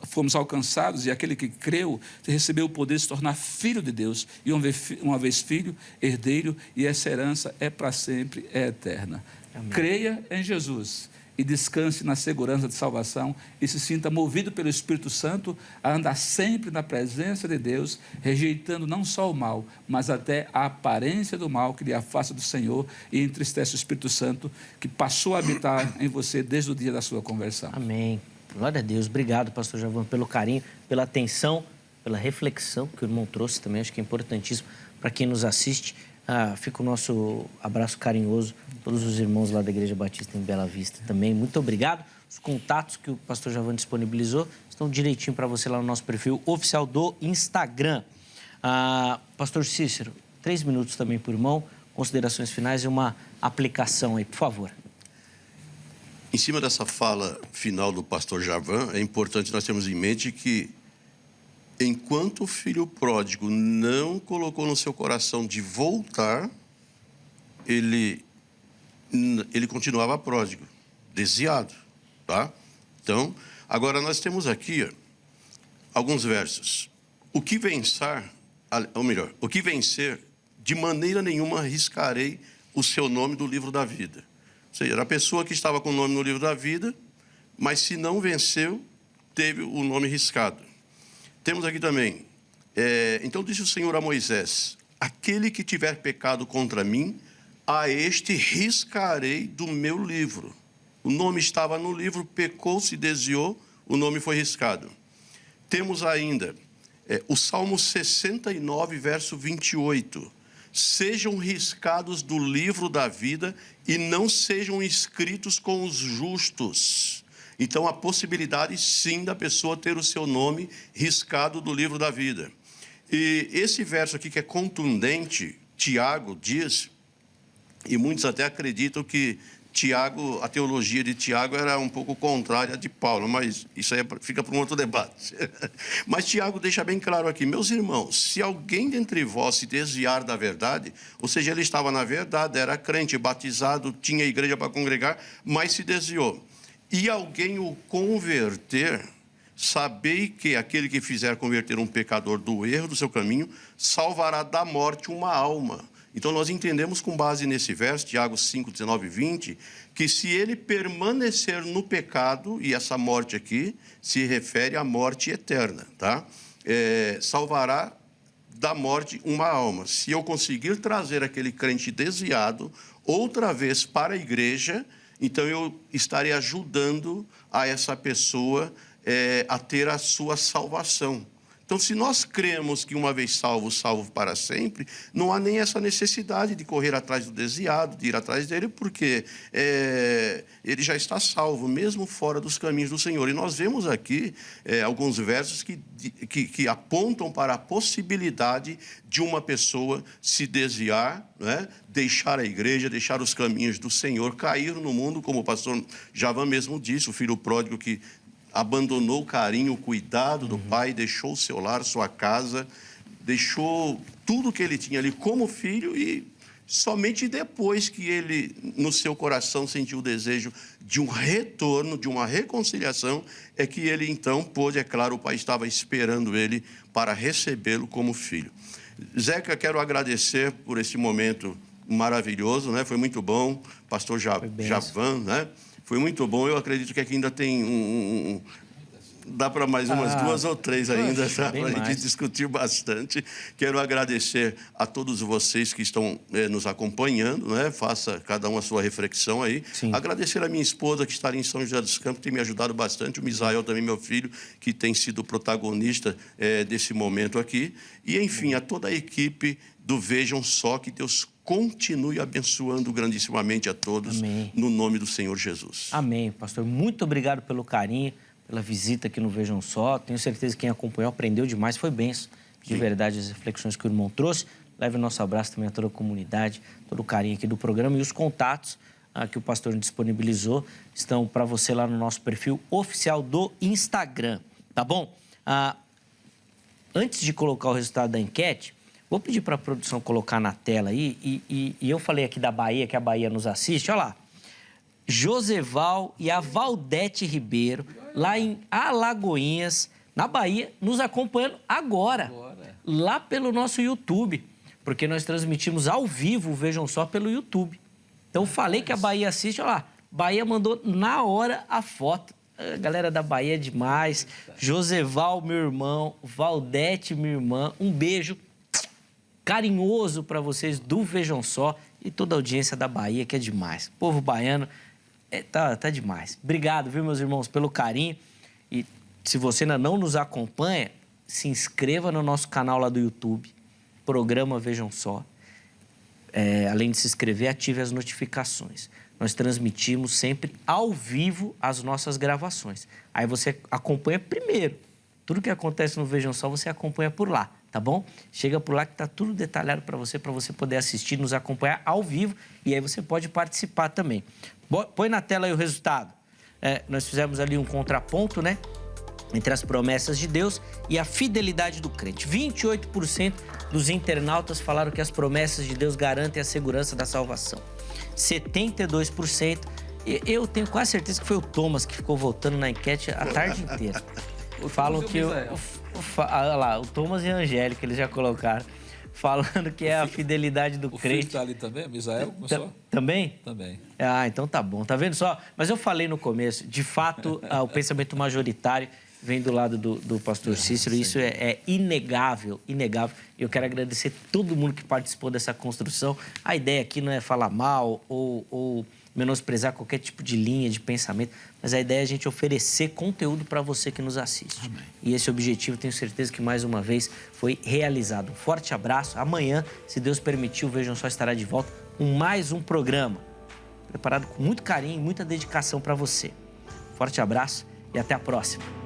fomos alcançados, e aquele que creu recebeu o poder de se tornar filho de Deus, e uma vez filho, herdeiro, e essa herança é para sempre, é eterna. Amém. Creia em Jesus e descanse na segurança de salvação, e se sinta movido pelo Espírito Santo a andar sempre na presença de Deus, rejeitando não só o mal, mas até a aparência do mal que lhe afasta do Senhor e entristece o Espírito Santo, que passou a habitar em você desde o dia da sua conversão. Amém. Glória a Deus. Obrigado, pastor Javan, pelo carinho, pela atenção, pela reflexão que o irmão trouxe também. Acho que é importantíssimo para quem nos assiste. Fica o nosso abraço carinhoso, todos os irmãos lá da Igreja Batista em Bela Vista também. Muito obrigado. Os contatos que o pastor Javan disponibilizou estão direitinho para você lá no nosso perfil oficial do Instagram. Pastor Cícero, 3 minutos também por irmão, considerações finais e uma aplicação aí, por favor. Em cima dessa fala final do pastor Javan, é importante nós termos em mente que enquanto o filho pródigo não colocou no seu coração de voltar, ele continuava pródigo, desviado, tá? Então, agora nós temos aqui alguns versos. O que vencer, de maneira nenhuma riscarei o seu nome do livro da vida. Ou seja, era a pessoa que estava com o nome no livro da vida, mas se não venceu, teve o nome riscado. Temos aqui também, então disse o Senhor a Moisés: aquele que tiver pecado contra mim, a este riscarei do meu livro. O nome estava no livro, pecou, se desviou, o nome foi riscado. Temos ainda o Salmo 69, verso 28. sejam riscados do livro da vida e não sejam escritos com os justos. Então, a possibilidade, sim, da pessoa ter o seu nome riscado do livro da vida. E esse verso aqui, que é contundente, Tiago diz, e muitos até acreditam que Tiago, a teologia de Tiago era um pouco contrária à de Paulo, mas isso aí fica para um outro debate. Mas Tiago deixa bem claro aqui: meus irmãos, se alguém dentre vós se desviar da verdade, ou seja, ele estava na verdade, era crente, batizado, tinha igreja para congregar, mas se desviou, e alguém o converter, sabei que aquele que fizer converter um pecador do erro do seu caminho, salvará da morte uma alma. Então, nós entendemos com base nesse verso, Tiago 5, 19 e 20, que se ele permanecer no pecado, e essa morte aqui se refere à morte eterna, tá? Salvará da morte uma alma. Se eu conseguir trazer aquele crente desviado outra vez para a igreja, então eu estarei ajudando a essa pessoa a ter a sua salvação. Então, se nós cremos que uma vez salvo, salvo para sempre, não há nem essa necessidade de correr atrás do desviado, de ir atrás dele, porque ele já está salvo, mesmo fora dos caminhos do Senhor. E nós vemos aqui alguns versos que apontam para a possibilidade de uma pessoa se desviar, né? Deixar a igreja, deixar os caminhos do Senhor, cair no mundo, como o pastor Javan mesmo disse, o filho pródigo que abandonou o carinho, o cuidado do pai, deixou o seu lar, sua casa, deixou tudo que ele tinha ali como filho, e somente depois que ele, no seu coração, sentiu o desejo de um retorno, de uma reconciliação, é que ele então pôde, é claro, o pai estava esperando ele para recebê-lo como filho. Zeca, quero agradecer por esse momento maravilhoso, né? Foi muito bom, pastor Javan, né? Foi muito bom. Eu acredito que aqui ainda tem dá para mais umas 2 ou 3 ainda, tá? Para a gente discutir bastante. Quero agradecer a todos vocês que estão nos acompanhando, né? Faça cada um a sua reflexão aí. Sim. Agradecer a minha esposa, que está ali em São José dos Campos, tem me ajudado bastante. O Misael também, meu filho, que tem sido protagonista desse momento aqui. E, enfim, a toda a equipe do Vejam Só, que Deus continue abençoando grandissimamente a todos. Amém. No nome do Senhor Jesus. Amém, pastor. Muito obrigado pelo carinho, pela visita aqui no Vejam Só. Tenho certeza que quem acompanhou aprendeu demais. Foi benção, de verdade, as reflexões que o irmão trouxe. Leve o nosso abraço também a toda a comunidade, todo o carinho aqui do programa. E os contatos que o pastor disponibilizou estão para você lá no nosso perfil oficial do Instagram, tá bom? Antes de colocar o resultado da enquete, vou pedir para a produção colocar na tela aí, e eu falei aqui da Bahia, que a Bahia nos assiste, olha lá. Joseval e a Valdete Ribeiro, lá em Alagoinhas, na Bahia, nos acompanhando agora, lá pelo nosso YouTube, porque nós transmitimos ao vivo, Vejam Só, pelo YouTube. Então, falei que a Bahia assiste, olha lá, Bahia mandou na hora a foto. A galera da Bahia é demais. Joseval, meu irmão, Valdete, minha irmã, um beijo carinhoso para vocês do Vejam Só e toda a audiência da Bahia, que é demais. O povo baiano tá demais. Obrigado, viu, meus irmãos, pelo carinho. E se você ainda não nos acompanha, se inscreva no nosso canal lá do YouTube, programa Vejam Só. Além de se inscrever, ative as notificações. Nós transmitimos sempre ao vivo as nossas gravações. Aí você acompanha primeiro. Tudo que acontece no Vejam Só, você acompanha por lá. Tá bom? Chega por lá que tá tudo detalhado para você poder assistir, nos acompanhar ao vivo, e aí você pode participar também. Põe na tela aí o resultado. Nós fizemos ali um contraponto, né? Entre as promessas de Deus e a fidelidade do crente. 28% dos internautas falaram que as promessas de Deus garantem a segurança da salvação. 72%, eu tenho quase certeza que foi o Thomas que ficou votando na enquete a tarde inteira. Falam que olha lá, o Thomas e a Angélica, eles já colocaram, falando que é a fidelidade do crente. O filho está ali também, o Misael começou? Também? Também. Então tá bom. Tá vendo só? Mas eu falei no começo, de fato, o pensamento majoritário vem do lado do pastor Cícero, e isso é inegável, inegável. Eu quero agradecer todo mundo que participou dessa construção. A ideia aqui não é falar mal ou menosprezar qualquer tipo de linha de pensamento, mas a ideia é a gente oferecer conteúdo para você que nos assiste. Amém. E esse objetivo, tenho certeza que mais uma vez foi realizado. Um forte abraço. Amanhã, se Deus permitir, o Vejam Só estará de volta com mais um programa preparado com muito carinho e muita dedicação para você. Forte abraço e até a próxima.